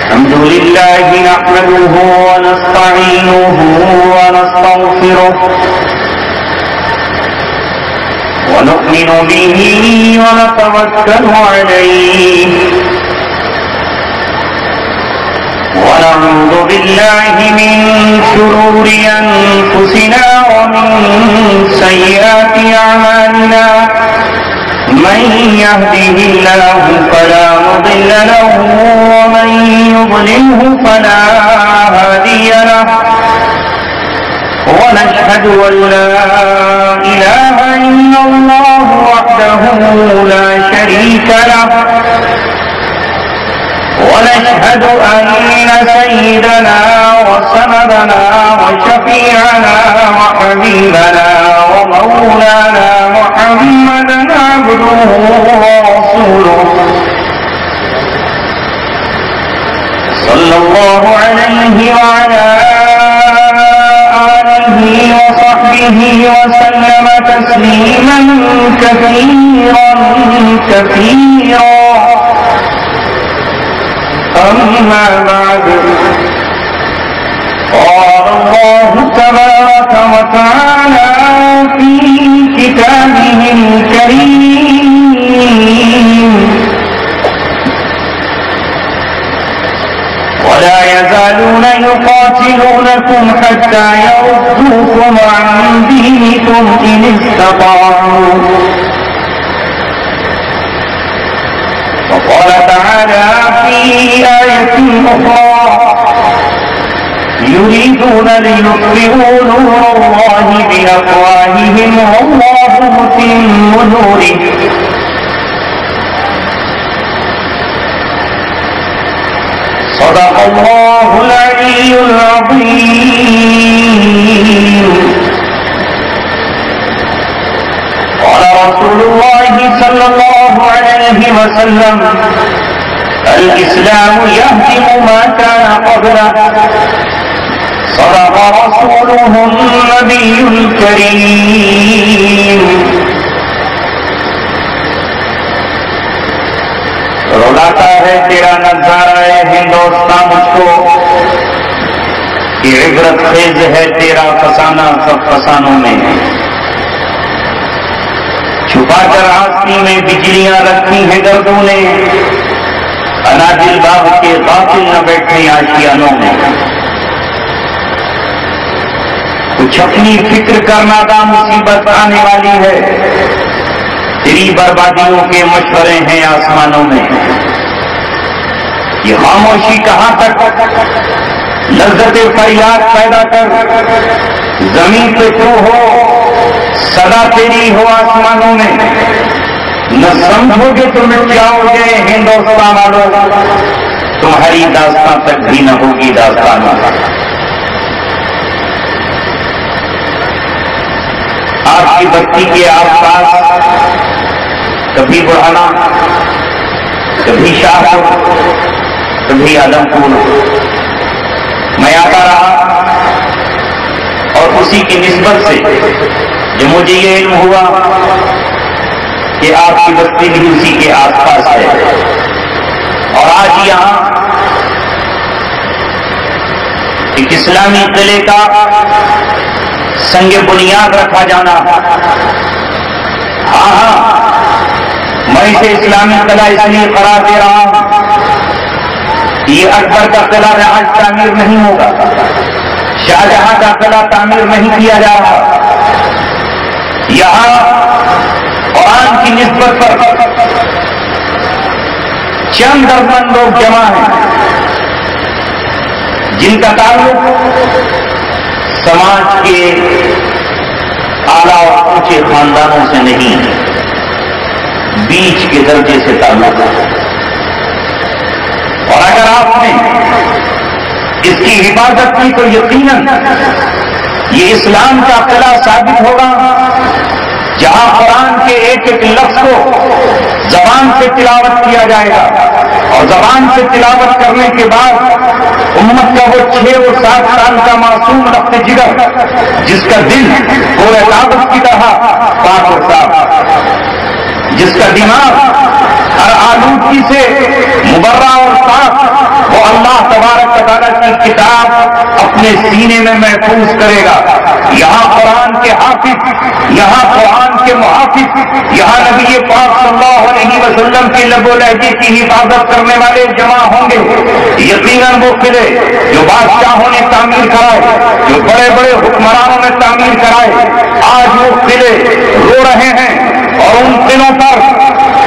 الحمد لله نحمده ونستعينه ونستغفره ونؤمن به ونتوكل عليه ونعوذ بالله من شرور أنفسنا ومن سيئات أعمالنا من يهده الله فلا مضل له ومن يضلله فلا هادي له ونشهد أن لا إله إلا الله وحده لا شريك له ونشهد أن سيدنا وسندنا وشفيعنا وحبيبنا ومولانا محمدا عبده ورسوله صلى الله عليه وعلى آله وصحبه وسلم تسليما كثيرا كثيرا. أما بعد قال الله تبارك وتعالى في كتابه الكريم ولا يزالون يقاتلونكم حتى يردوكم عن دينكم إن استطاعوا. وقال تعالى في آية أخرى يريدون ليطفئوا نور الله بأفواههم والله متم نوره. صدق الله العلي العظيم. قال رسول الله صلى الله عليه وسلم الإسلام يهدم ما كان قبله. صدق رسوله النبي الكريم. رلاتا ہے تیرا نظارہ ہندوستان مجھ کو کہ عبرت خیز ہے تیرا فسانہ سب فسانوں میں. چھپا کر آستی میں بجلیاں رکھی ہیں گردوں نے اناجل باغ کے غافل نہ بیٹھے آشیانوں میں. کچھ اپنی فکر کرنا دا مصیبت آنے والی ہے. تیری بربادیوں کے مشورے ہیں آسمانوں میں. یہ خاموشی کہاں تک لذت فریاد پیدا کر زمین پہ تو ہو صدا تیری ہو آسمانوں میں. نہ سمجھو گے تو مٹ جاؤ گے ہندوستان والوں تمہاری داستان تک بھی نہ ہوگی داستان. آپ کی بستی کے آس پاس کبھی بڑھانا کبھی شاہپور کبھی آدمپور میں آتا رہا اور اسی کی نسبت سے جو مجھے یہ علم ہوا کہ آپ کی بستی بھی اسی کے آس پاس ہے. اور آج یہاں ایک اسلامی قلعے کا سنگ بنیاد رکھا جانا. ہاں میں اسے اسلامی قلعہ اس لیے قرار دے رہا ہوں یہ اکبر کا قلعہ آج تعمیر نہیں ہوگا. شاہجہاں کا قلعہ تعمیر نہیں کیا جا رہا. یہاں قرآن کی نسبت پر چند درجن لوگ جمع ہیں جن کا تعلق سماج کے اعلیٰ اور اونچے خاندانوں سے نہیں ہے, بیچ کے درجے سے تعلق ہے. اور اگر آپ نے اس کی حفاظت کی تو یقیناً یہ اسلام کا قلعہ ثابت ہوگا جہاں قرآن کے ایک ایک لفظ کو زبان سے تلاوت کیا جائے گا اور زبان سے تلاوت کرنے کے بعد امت کا وہ 6 اور 7 سال کا معصوم رفت جگر جس کا دل گویا کاغذ کی طرح پاک اور صاف جس کا دماغ ہر آلودگی سے مبرہ اور پاک، وہ اللہ تبارک و تعالیٰ کی کتاب اپنے سینے میں محفوظ کرے گا۔ یہاں قرآن کے حافظ، یہاں قرآن کے محافظ، یہاں نبی پاک صلی اللہ علیہ وسلم کی لب و لہجے کی حفاظت کرنے والے جمع ہوں گے۔ یقیناً وہ قلعے جو بادشاہوں نے تعمیر کرائے، جو بڑے بڑے حکمرانوں نے تعمیر کرائے، آج وہ قلعے رو رہے ہیں، اور ان قلعوں پر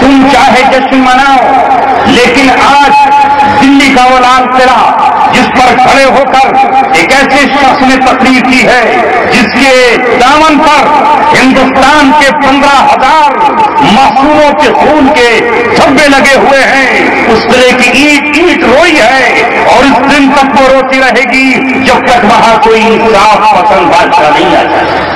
تم چاہے جشن مناؤ، لیکن آج دلی کا وہ لال قلعہ جس پر کھڑے ہو کر ایک ایسے شخص نے تقریر کی ہے جس کے دامن پر ہندوستان کے 15,000 معصوموں کے خون کے دھبے لگے ہوئے ہیں، اس قلعے کی اینٹ اینٹ روئی ہے، اور اس دن تک وہ روتی رہے گی جب تک وہاں کوئی انصاف پسند بادشاہ نہیں آ جائے۔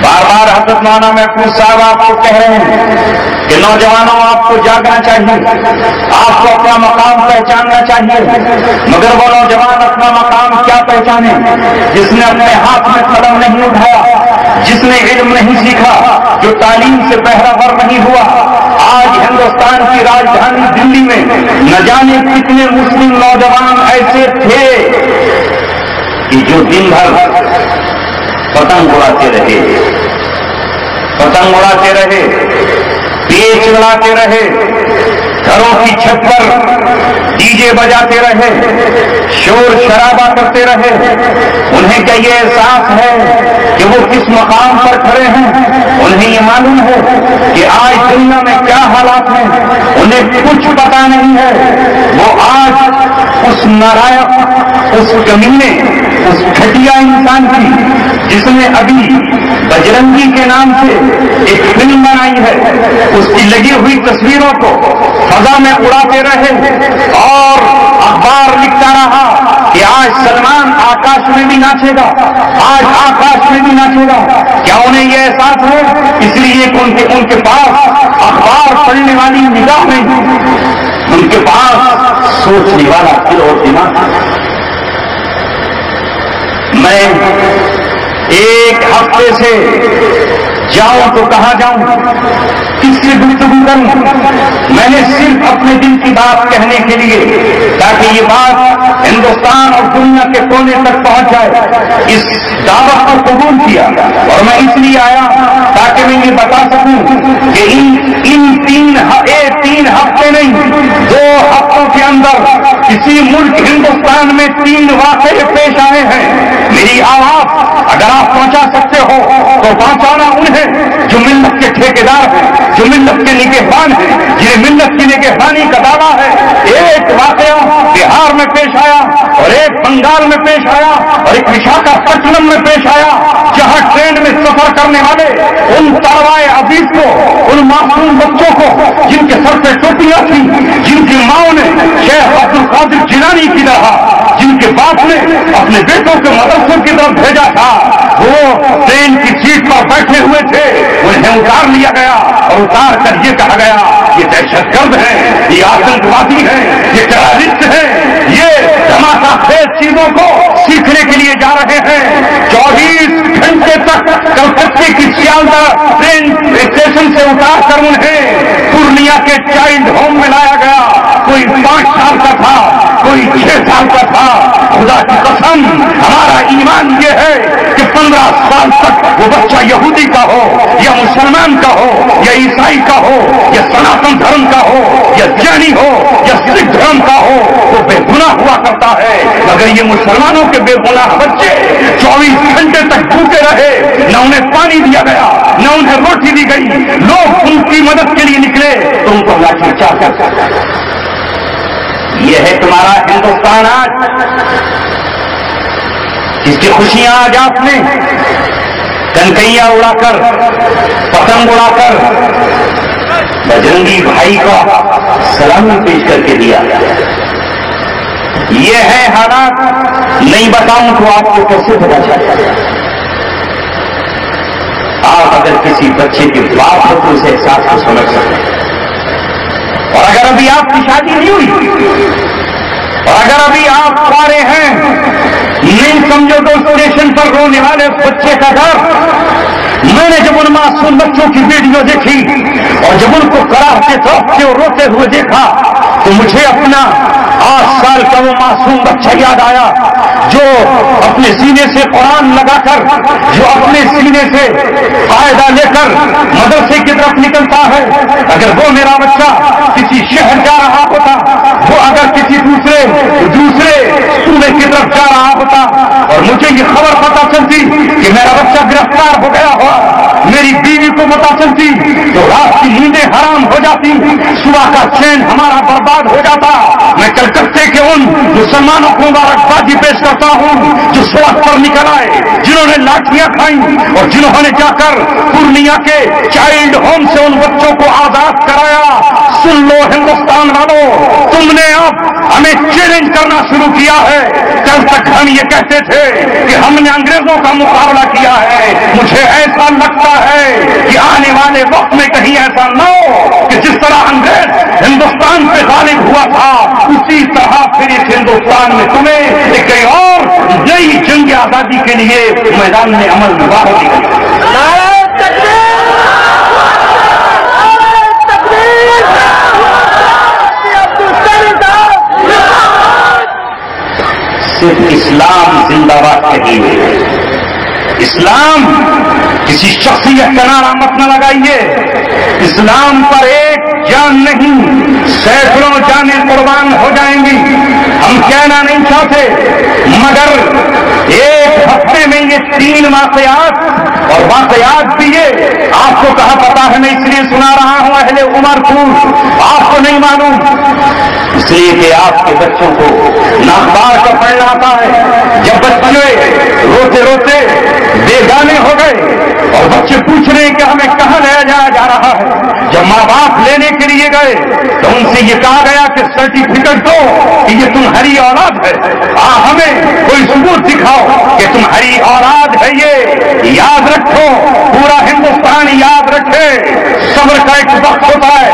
بار بار حضرت مولانا محفوظ صاحب آپ کو کہہ رہے ہیں کہ نوجوانوں آپ کو جاگنا چاہیے، آپ کو اپنا مقام پہچاننا چاہیے، مگر وہ نوجوان اپنا مقام کیا پہچانے جس نے اپنے ہاتھ میں قلم نہیں اٹھایا، جس نے علم نہیں سیکھا، جو تعلیم سے بہرہ ور نہیں ہوا۔ آج ہندوستان کی راجدھانی دلی میں نہ جانے کتنے مسلم نوجوان ایسے تھے کہ جو دن بھر پتنگ اڑاتے رہے، پتنگ اڑاتے رہے، پیچ اڑاتے رہے، گھروں کی چھت پر ڈی جے بجاتے رہے، شور شرابہ کرتے رہے۔ انہیں کیا یہ احساس ہے کہ وہ کس مقام پر کھڑے ہیں؟ انہیں یہ معلوم ہے کہ آج دنیا میں کیا حالات ہیں؟ انہیں کچھ پتا نہیں ہے۔ وہ آج اس نارائق، اس کمینے، اس گھٹیا انسان کی جس نے ابھی بجرنگی کے نام سے ایک فلم بنائی ہے، اس کی لگی ہوئی تصویروں کو فضا میں اڑاتے رہے، اور اخبار لکھتا رہا کہ آج سلمان آکاش میں بھی ناچے گا، آج آکاش میں بھی ناچے گا۔ کیا انہیں یہ احساس ہے؟ اس لیے کہ ان کے پاس اخبار پڑھنے والی نگاہ نہیں، ان کے پاس سوچنے والا دل اور دماغ۔ میں ایک ہفتے سے جاؤں تو کہاں جاؤں، کس سے گفتگو کروں؟ میں نے صرف اپنے دل کی بات کہنے کے لیے، تاکہ یہ بات ہندوستان اور دنیا کے کونے تک پہنچ جائے، اس دعوت کو قبول کیا، اور میں اس لیے آیا تاکہ میں یہ بتا سکوں کہ ان تین ہفتے نہیں، 2 ہفتوں کے اندر کسی ملک ہندوستان میں 3 واقعے پیش آئے ہیں۔ میری آواز اگر آپ پہنچا سکتے ہو تو پہنچانا انہیں جو ملت کے ٹھیکیدار ہیں، جو ملت کے نگہبان ہیں، جنہیں ملت کی نگہبانی کا دعویٰ ہے۔ ایک واقعہ بہار میں پیش آیا، اور ایک بنگال میں پیش آیا، اور ایک وشاکھاپٹنم میں پیش آیا، جہاں ٹرین میں سفر کرنے والے ان طلباء عزیز کو، ان معصوم بچوں کو جن کے سر پہ ٹوپیاں تھیں، جن کی ماؤں نے شیخ عبد القادر جیلانی کی طرح، جن کے باپ نے اپنے بیٹوں کے مدرسوں کی طرف بھیجا تھا، وہ ٹرین کی سیٹ پر بیٹھے ہوئے تھے، انہیں اتار لیا گیا، اور اتار کر یہ کہا گیا یہ دہشت گرد ہیں، یہ آتنکوادی ہیں، یہ ٹیررسٹ ہیں، یہ دھماکہ خیز چیزوں کو سیکھنے کے لیے جا رہے ہیں۔ 24 گھنٹے تک کلکتے کی سیالدہ ٹرین اسٹیشن سے اتار کر انہیں پورنیا کے چائلڈ ہوم میں لایا گیا۔ کوئی 5 سال کا تھا، کوئی 6 سال کا تھا۔ خدا کی قسم، ہمارا ایمان یہ ہے کہ 15 سال تک وہ بچہ یہودی کا ہو یا مسلمان کا ہو یا عیسائی کا ہو یا سناتن دھرم کا ہو یا جینی ہو یا سکھ دھرم کا ہو، وہ بے گناہ ہوا کرتا ہے۔ مگر یہ مسلمانوں کے بے گناہ بچے 24 گھنٹے تک بھوکے رہے، نہ انہیں پانی دیا گیا، نہ انہیں روٹی دی گئی۔ لوگ ان کی مدد کے لیے نکلے تو ان کو لاٹھی چارج کرتا۔ یہ ہے تمہارا ہندوستان آج، جس کی خوشیاں آج آپ نے کنکیاں اڑا کر، پتنگ اڑا کر بجرنگی بھائی کا سلامی پیش کر کے دیا۔ یہ ہے حالات، نہیں بتاؤں تو آپ کو کیسے پتا چلے؟ آپ اگر کسی بچے کی بات ہو تو اسے احساس کو سمجھ سکتے ہیں۔ اور اگر ابھی آپ کی شادی نہیں ہوئی، اور اگر ابھی آپ پارے ہیں، نہیں سمجھو تو اسٹیشن پر رونے والے بچے کا گھر میں نے جب ان معصوم بچوں کی ویڈیو دیکھی اور جب ان کو کراہتے دھوکتے اور روتے ہوئے دیکھا تو مجھے اپنا 8 سال کا وہ معصوم بچہ یاد آیا جو اپنے سینے سے قرآن لگا کر، جو اپنے سینے سے قاعدہ لے کر مدرسے کی طرف نکلتا ہے۔ اگر وہ میرا بچہ کسی شہر جا رہا ہوتا، وہ اگر کسی دوسرے صوبے کی طرف جا رہا ہوتا اور مجھے یہ خبر پتہ چلتی کہ میرا بچہ گرفتار ہو گیا ہوا، میری بیوی کو پتہ چلتی تو رات کی نیندیں حرام ہو جاتی، صبح کا چین ہمارا برباد ہو جاتا۔ میں کلکتے کے ان مسلمانوں کو مبارکبادی پیش کرتا ہوں جو سڑک پر نکل آئے، جنہوں نے لاٹھیاں کھائیں اور جنہوں نے جا کر پورنیا کے چائلڈ ہوم سے ان بچوں کو آزاد کرایا۔ سن لو ہندوستان والوں، تم نے اب ہمیں چیلنج کرنا شروع کیا ہے۔ کل تک ہم یہ کہتے تھے کہ ہم نے انگریزوں کا مقابلہ کیا ہے۔ مجھے ایسا لگتا ہے کہ آنے والے وقت میں کہیں ایسا نہ ہو کہ جس طرح انگریز ہندوستان پہ غالب ہوا تھا، اسی طرح پھر اس ہندوستان میں تمہیں ایک اور نئی جنگ آزادی کے لیے میدان میں عمل میں باہر صرف اسلام زندہ باد کہیے۔ اسلام کسی شخصیت کا نعرہ مت نہ لگائیے۔ اسلام پر ایک جان نہیں، سینکڑوں جانیں قربان ہو جائیں گی۔ ہم کہنا نہیں چاہتے، مگر ایک ہفتے میں یہ 3 واقعات، اور واقعات بھی یہ آپ کو کہا پتا ہے، میں اس لیے سنا رہا ہوں اہل عمر کو، آپ کو نہیں معلوم، اس لیے کہ آپ کے بچوں کو ناخبار کا پڑھنا آتا ہے۔ جب بچے روتے روتے بیگانے ہو گئے اور بچے پوچھ رہے ہیں کہ ہمیں کہاں لے جایا جا رہا ہے، جب ماں باپ لینے کے لیے گئے تو ان سے یہ کہا گیا کہ سرٹیفکیٹ دو کہ یہ تمہاری اولاد ہے، ہمیں کوئی ثبوت دکھاؤ کہ تمہاری اولاد ہے۔ یہ یاد رکھو، پورا ہندوستان یاد رکھے، صبر کا ایک وقت ہوتا ہے،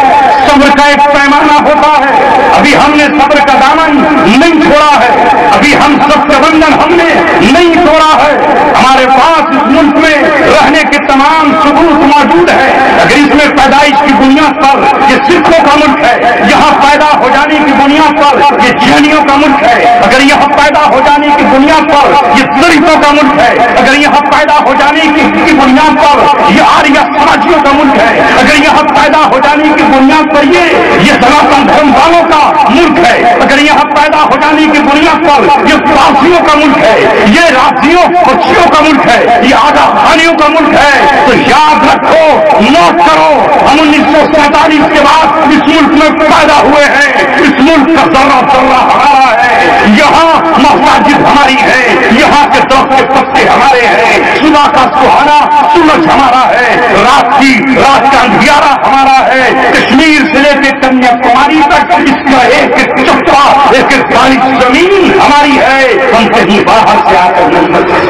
صبر کا ایک پیمانہ ہوتا ہے۔ ابھی ہم نے صبر کا دامن نہیں چھوڑا ہے، ابھی ہم سب کا بندھن ہم نے نہیں توڑا ہے۔ ہمارے پاس اس ملک میں رہنے کے تمام ثبوت موجود ہے۔ اگر اس میں پیدائش کی بنیاد پر یہ سکھوں کا ملک ہے، یہاں پیدا ہو جانے کی بنیاد پر یہ جینیوں کا ملک ہے، اگر یہاں پیدا ہو جانے کی بنیاد پر یہ دلتوں کا ملک ہے، اگر یہاں پیدا ہو جانے کی بنیاد پر یہ آریہ سماجیوں کا ملک ہے، اگر یہاں پیدا ہو جانے کی بنیاد پر یہ سناتن دھرم والوں کا ملک ہے، اگر یہاں پیدا ہو جانے کی بنیاد پر یہ پارسیوں کا ملک ہے، یہ راجیوں بچیوں کا ملک ہے، یہ آگا خانیوں کا ملک ہے، تو یاد رکھو، نوٹ کرو، ہم 1947 کے بعد اس ملک میں پیدا ہوئے ہیں، اس ملک کا ذرہ ذرہ ہمارا ہے، یہاں مساجد ہماری ہے، یہاں کے درخت کے پتے ہمارے ہیں، صبح کا سہانا سورج ہمارا ہے، رات کا اندھیارا ہمارا ہے، کشمیر سے لے کے کنیا کماری تک اس کا ایک ایک چپا ایک ایک خالی زمین ہماری ہے، ہم کہیں باہر سے آ کر نہیں بچے۔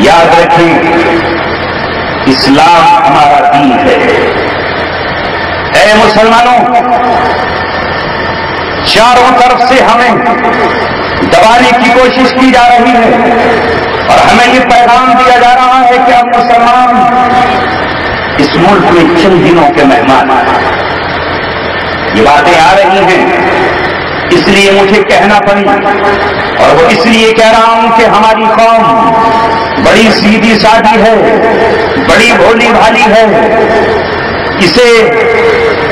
یاد رکھیں، اسلام ہمارا دین ہے۔ اے مسلمانوں، چاروں طرف سے ہمیں دبانے کی کوشش کی جا رہی ہے اور ہمیں یہ پیغام دیا جا رہا ہے کہ ہم مسلمان اس ملک میں چند دنوں کے مہمان ہیں۔ یہ باتیں آ رہی ہیں، اس لیے مجھے کہنا پڑی، اور وہ اس لیے کہہ رہا ہوں کہ ہماری قوم بڑی سیدھی سادھی ہے، بڑی بھولی بھالی ہے، اسے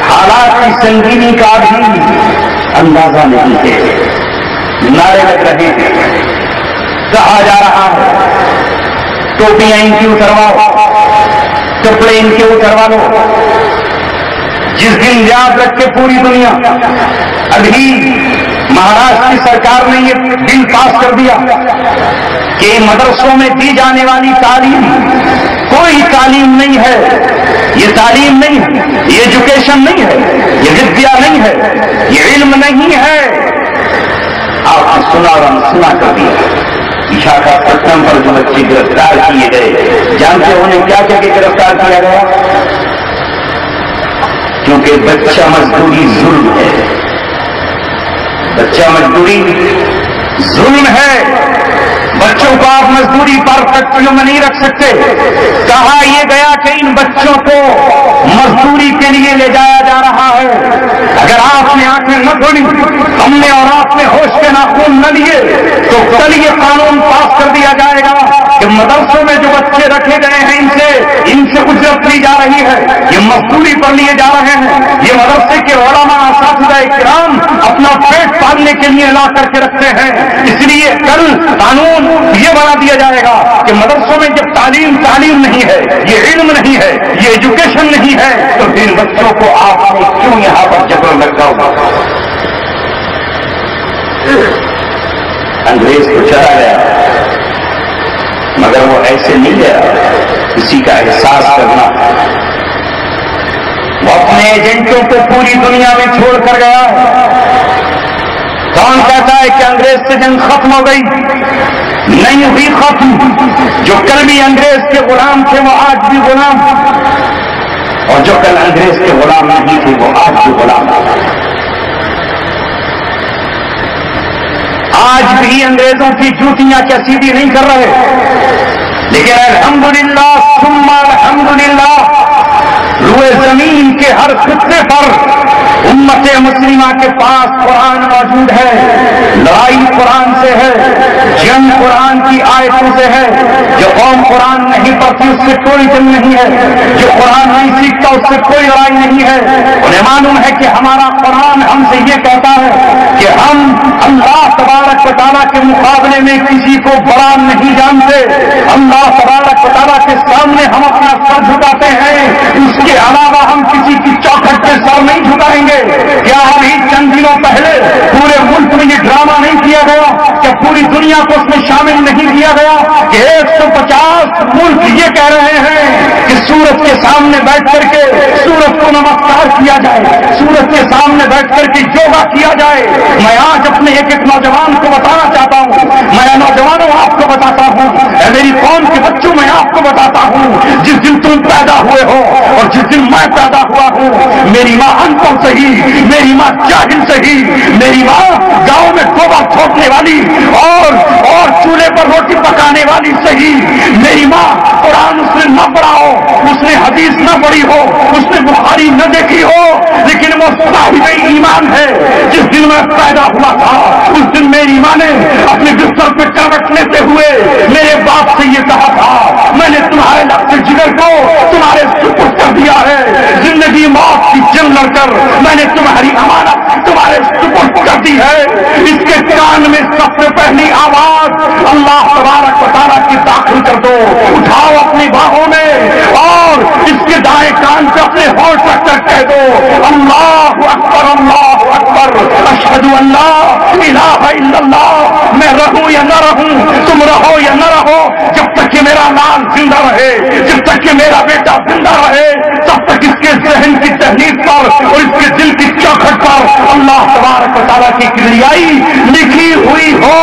حالات کی سنگینی کا بھی اندازہ نہیں ہے۔ نعرے لگ رہے ہیں، کہا جا رہا ہے ٹوپیاں ان کی اترواؤ، کپڑے ان کے اتروا لو۔ جس دن یاد رکھ کے پوری دنیا، ابھی مہاراشٹر کی سرکار نے یہ بل پاس کر دیا کہ مدرسوں میں دی جانے والی تعلیم کوئی تعلیم نہیں ہے، یہ تعلیم نہیں ہے، یہ ایجوکیشن نہیں ہے، یہ ودیا نہیں ہے، یہ علم نہیں ہے۔ آپ نے سنا اور سنا کر دیا، وشاکھاپٹنم پر جو بچے گرفتار کیے گئے، جانتے انہیں کیا کیا کہ گرفتار کیا گیا؟ کیونکہ بچہ مزدوری ظلم ہے، بچہ مزدوری ظلم ہے، بچوں کو آپ مزدوری پر فیکٹریوں میں نہیں رکھ سکتے. کہا یہ گیا کہ ان بچوں کو مزدوری کے لیے لے جایا جا رہا ہے. اگر آپ نے آنکھیں نہ کھولی، ہم نے اور آپ نے ہوش کے ناخن نہ لیے، تو کل یہ قانون پاس کر دیا جائے گا کہ مدرسوں میں جو بچے رکھے گئے ہیں ان سے اجرت لی جا رہی ہے، یہ مزدوری پر لیے جا رہے ہیں. یہ مدرسے کے علماء اساتذہ کرام اپنا پیٹ پالنے کے لیے لا کر کے رکھتے ہیں. اس لیے کل قانون یہ بنا دیا جائے گا کہ مدرسوں میں جب تعلیم نہیں ہے، یہ علم نہیں ہے، یہ ایجوکیشن نہیں ہے، تو پھر بچوں کو آپ نے کیوں یہاں پر جبر لگاؤ؟ انگریز تو چلا گیا، مگر وہ ایسے نہیں گیا. کسی کا احساس کرنا، وہ اپنے ایجنٹوں کو پوری دنیا میں چھوڑ کر گیا. کون کہتا ہے کہ انگریز سے جنگ ختم ہو گئی؟ نہیں ہوئی ختم. جو کل بھی انگریز کے غلام تھے وہ آج بھی غلام، اور جو کل انگریز کے غلام نہیں تھے وہ آج بھی غلام. آج بھی انگریزوں کی جوتیاں کیا سیدھی نہیں کر رہے، لیکن الحمدللہ ثم الحمدللہ روئے زمین کے ہر خطے پر امت مسلمہ کے پاس قرآن موجود ہے. لڑائی قرآن سے ہے، جنگ قرآن کی آیتوں سے ہے. جو قوم قرآن نہیں پڑھتی اس سے کوئی جنگ نہیں ہے، جو قرآن نہیں سیکھتا اس سے کوئی لڑائی نہیں ہے. انہیں معلوم ہے کہ ہمارا قرآن ہم سے یہ کہتا ہے کہ ہم اللہ تبارک و تعالیٰ کے مقابلے میں کسی کو بڑا نہیں جانتے. اللہ تبارک و تعالیٰ کے سامنے ہم اپنا سر جھکاتے ہیں، اس کے علاوہ ہم کسی کی چوکھٹ پہ سر نہیں جھکائیں گے. کیا ابھی چند دنوں پہلے پورے ملک میں یہ ڈرامہ نہیں کیا گیا کہ پوری دنیا کو اس میں شامل نہیں کیا گیا کہ 150 ملک یہ کہہ رہے ہیں کہ سورج کے سامنے بیٹھ کر کے سورج کو نمسکار کیا جائے، سورج کے سامنے بیٹھ کر کے یوگا کیا جائے. میں آج اپنے ایک نوجوان کو بتانا چاہتا ہوں، میں نوجوانوں آپ کو بتاتا ہوں، میری قوم کے بچوں میں آپ کو بتاتا ہوں، جس دن تم پیدا ہوئے ہو اور جس دن میں پیدا ہوا ہوں، میری ماں ان پڑھ صحیح، میری ماں جاہل صحیح، میری ماں گاؤں میں گوبر چھوڑنے والی اور چولہے پر روٹی پکانے والی صحیح، میری ماں قرآن اس نے نہ پڑھا ہو، اس نے حدیث نہ پڑھی ہو، اس نے بخاری نہ دیکھی ہو، لیکن وہ صاحب ایمان ہے. جس دن میں پیدا ہوا تھا اس دن میری ماں نے اپنے بستر پہ کروٹ لیتے ہوئے میرے باپ سے یہ کہا تھا، میں نے تمہارے لفظ جگر کو تمہارے سپرد کر دیا ہے. زندگی موت کی جنگ لڑ کر میں نے تمہاری امانت تمہارے سپرد کر دی ہے. اس کے کان میں سب سے پہلی آواز اللہ تبارک و تعالیٰ کی داخل کر دو. اٹھاؤ اپنی باہوں میں اور اس کے دائیں کان سے اپنے ہوش رکھ کر کہہ دو اللہ اکبر اللہ اکبر اشہد ان لا الہ الا اللہ. میں رہوں یا نہ رہوں، تم رہو یا نہ رہو، جب تک کہ میرا لال زندہ رہے، جب تک کہ میرا بیٹا زندہ رہے، تب تک اس کے ذہن کی تحریر پر اور اس کے دل کی چوکھٹ پر اللہ تبارک و تعالیٰ کی کبریائی لکھی ہوئی ہو.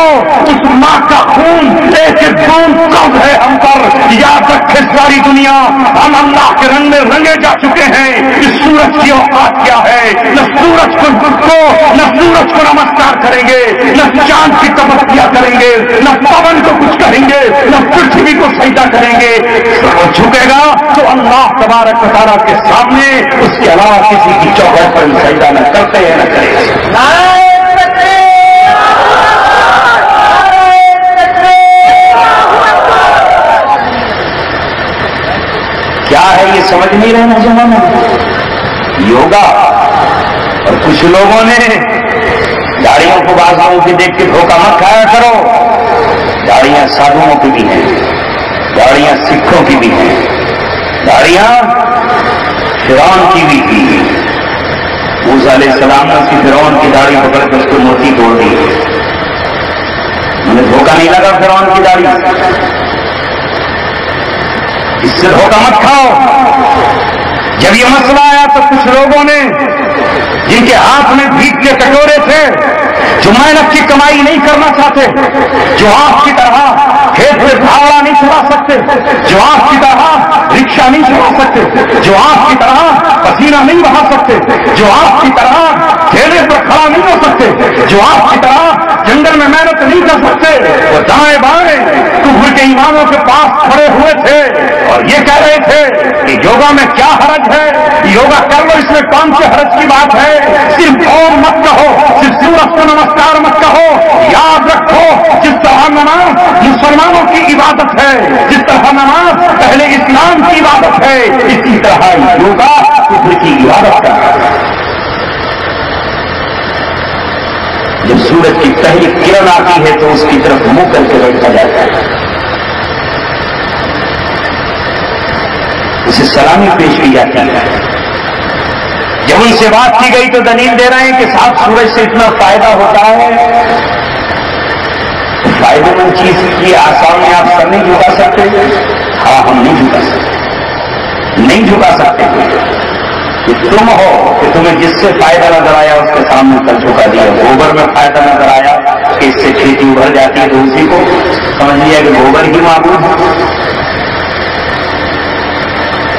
اس ماں کا خون ایک بوند قبض ہے ہم پر. یاد رکھے ساری دنیا، ہم اللہ کے رنگ میں رنگے جا چکے ہیں. اس سورج کی اوقات کیا ہے؟ نہ سورج کو نمسکار کریں گے، نہ چاند کی تپسیا کریں گے، نہ پون کو کچھ کہیں گے، نہ پرتھوی کو سجدہ کریں گے. جھکے گا تو اللہ تبارک و تعالیٰ کے سامنے، اس کے علاوہ کسی کی چوکھٹ پر سجدہ نہ کرتے ہیں نہ کریں. کیا ہے یہ سمجھ نہیں رہے نوجوانوں؟ یوگا. اور کچھ لوگوں نے گاڑیوں کو بعض لوگوں کی دیکھ کے دھوکہ مت کھایا کرو. گاڑیاں سادھوؤں کی بھی ہیں، گاڑیاں سکھوں کی بھی ہیں، گاڑیاں فرعون کی بھی تھی. موسیٰ علیہ السلام نے اس کی فرعون کی داڑھی پکڑ کے اس کو موتی توڑ دی. انہیں دھوکہ نہیں لگا فرعون کی داڑھی. اس سے دھوکہ مت کھاؤ. جب یہ مسئلہ آیا تو کچھ لوگوں نے جن کے ہاتھ میں بھیگ کے کٹورے تھے جو محنت کی کمائی نہیں کرنا چاہتے، جو آپ کی طرح کھیت میں بھاوڑا نہیں چلا سکتے، جو آپ کی طرح رکشا نہیں چلا سکتے، جو آپ کی طرح پسینہ نہیں بہا سکتے، جو آپ کی طرح ٹھیلے پر کھڑا نہیں ہو سکتے، جو آپ کی طرح جنگل میں محنت نہیں کر سکتے، وہ دائیں بائیں کفر کے ایمانوں کے پاس کھڑے ہوئے تھے اور یہ کہہ رہے تھے کہ یوگا میں کیا حرج ہے، یوگا کر لو، اس میں کون سے حرج کی بات ہے، صرف اوم مت کہو، صرف سورج کو نمسکار مت کہو، یاد رکھو جس طرح نماز مسلمانوں کی عبادت ہے، جس طرح نماز پہلے اسلام کی عبادت ہے، اسی طرح یوگا کفر کی عبادت ہے۔ جب سورج کی پہلی کرن آتی ہے تو اس کی طرف منہ کر کے بیٹھا جاتا ہے، اسے سلامی پیش کی جاتی ہے۔ جب ان سے بات کی گئی تو دلیل دے رہے ہیں کہ صاحب سورج سے اتنا فائدہ ہوتا ہے، فائدے مند چیز کی آسان میں آپ سر نہیں جھکا سکتے؟ ہاں، ہم نہیں جھکا سکتے، نہیں جھکا سکتے کہ تم ہو کہ تمہیں جس سے فائدہ نظر آیا اس کے سامنے کل جھکا دیا، گوبر میں فائدہ نظر آیا کہ اس سے کھیتی ابھر جاتی ہے تو اسی کو سمجھ لیا کہ گوبر ہی معبود ہے،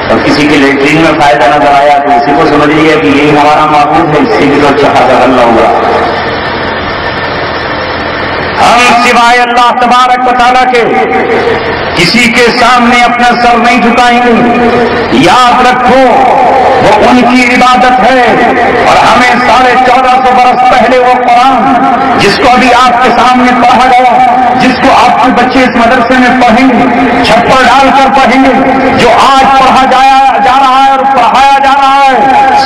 اور کسی کے لیٹرین میں فائدہ نظر آیا تو اسی کو سمجھ لیا کہ یہی ہمارا معبود ہے، اس سے بھی تو اچھا خاصا اللہ ہوگا۔ ہم سوائے اللہ تبارک و تعالیٰ کے کسی کے سامنے اپنا سر نہیں جھکائیں گے۔ یاد رکھو وہ ان کی عبادت ہے، اور ہمیں 1450 برس پہلے وہ قرآن جس کو ابھی آپ کے سامنے پڑھا گیا، جس کو آپ کے بچے اس مدرسے میں پڑھیں گے، چھپر ڈال کر پڑھیں گے، جو آج پڑھا جا رہا ہے اور پڑھایا جا رہا ہے،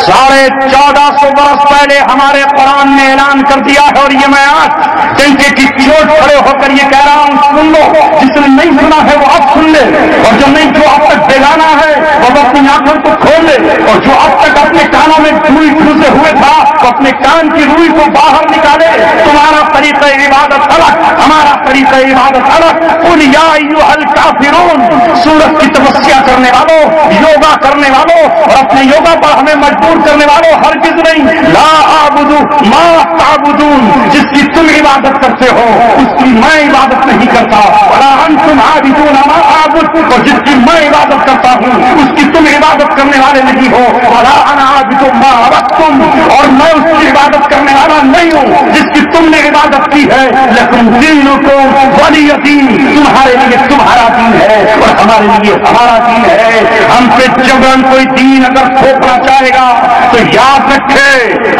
1450 برس پہلے ہمارے قرآن نے اعلان کر دیا ہے، اور یہ میں آج ڈنکے کی چوٹ کھڑے ہو کر یہ کہہ رہا ہوں، سن لو، جس نے نہیں سنا ہے وہ اب سن لے، اور جو نہیں، جو اب تک بیگانہ ہے وہ اپنی آنکھوں کو کھول لے، اور جو اب تک اپنے کانوں میں روئی ٹھوسے ہوئے تھا وہ اپنے کان کی روئی کو باہر نکالے۔ تمہارا طریقہ عبادت الگ، ہمارا طریقہ عبادت الگ۔ قل یا ایھا الکافرون، سورج کی تپسیا کرنے والوں، یوگا کرنے والوں، اور اپنے یوگا پر ہمیں مجبور کرنے والوں، ہرگز نہیں، لا اعبد ما تعبدون، جس کی تم عبادت کرتے ہو اس کی میں عبادت نہیں کرتا، ولا انتم عابدون ما اعبد، اور جس کی میں عبادت کرتا ہوں اس کی تم عبادت کرنے والے نہیں ہو، ولا انا عابد ما عبدتم، اور میں اس کی عبادت کرنے والا نہیں ہوں جس کی تم نے عبادت کی ہے، لکم دینکم ولی دین، تمہارے لیے تمہارا دین ہے اور ہمارے لیے ہمارا دین ہے۔ ہم پہ جبرن کوئی دین اگر تھوپنا چاہے گا تو یاد رکھے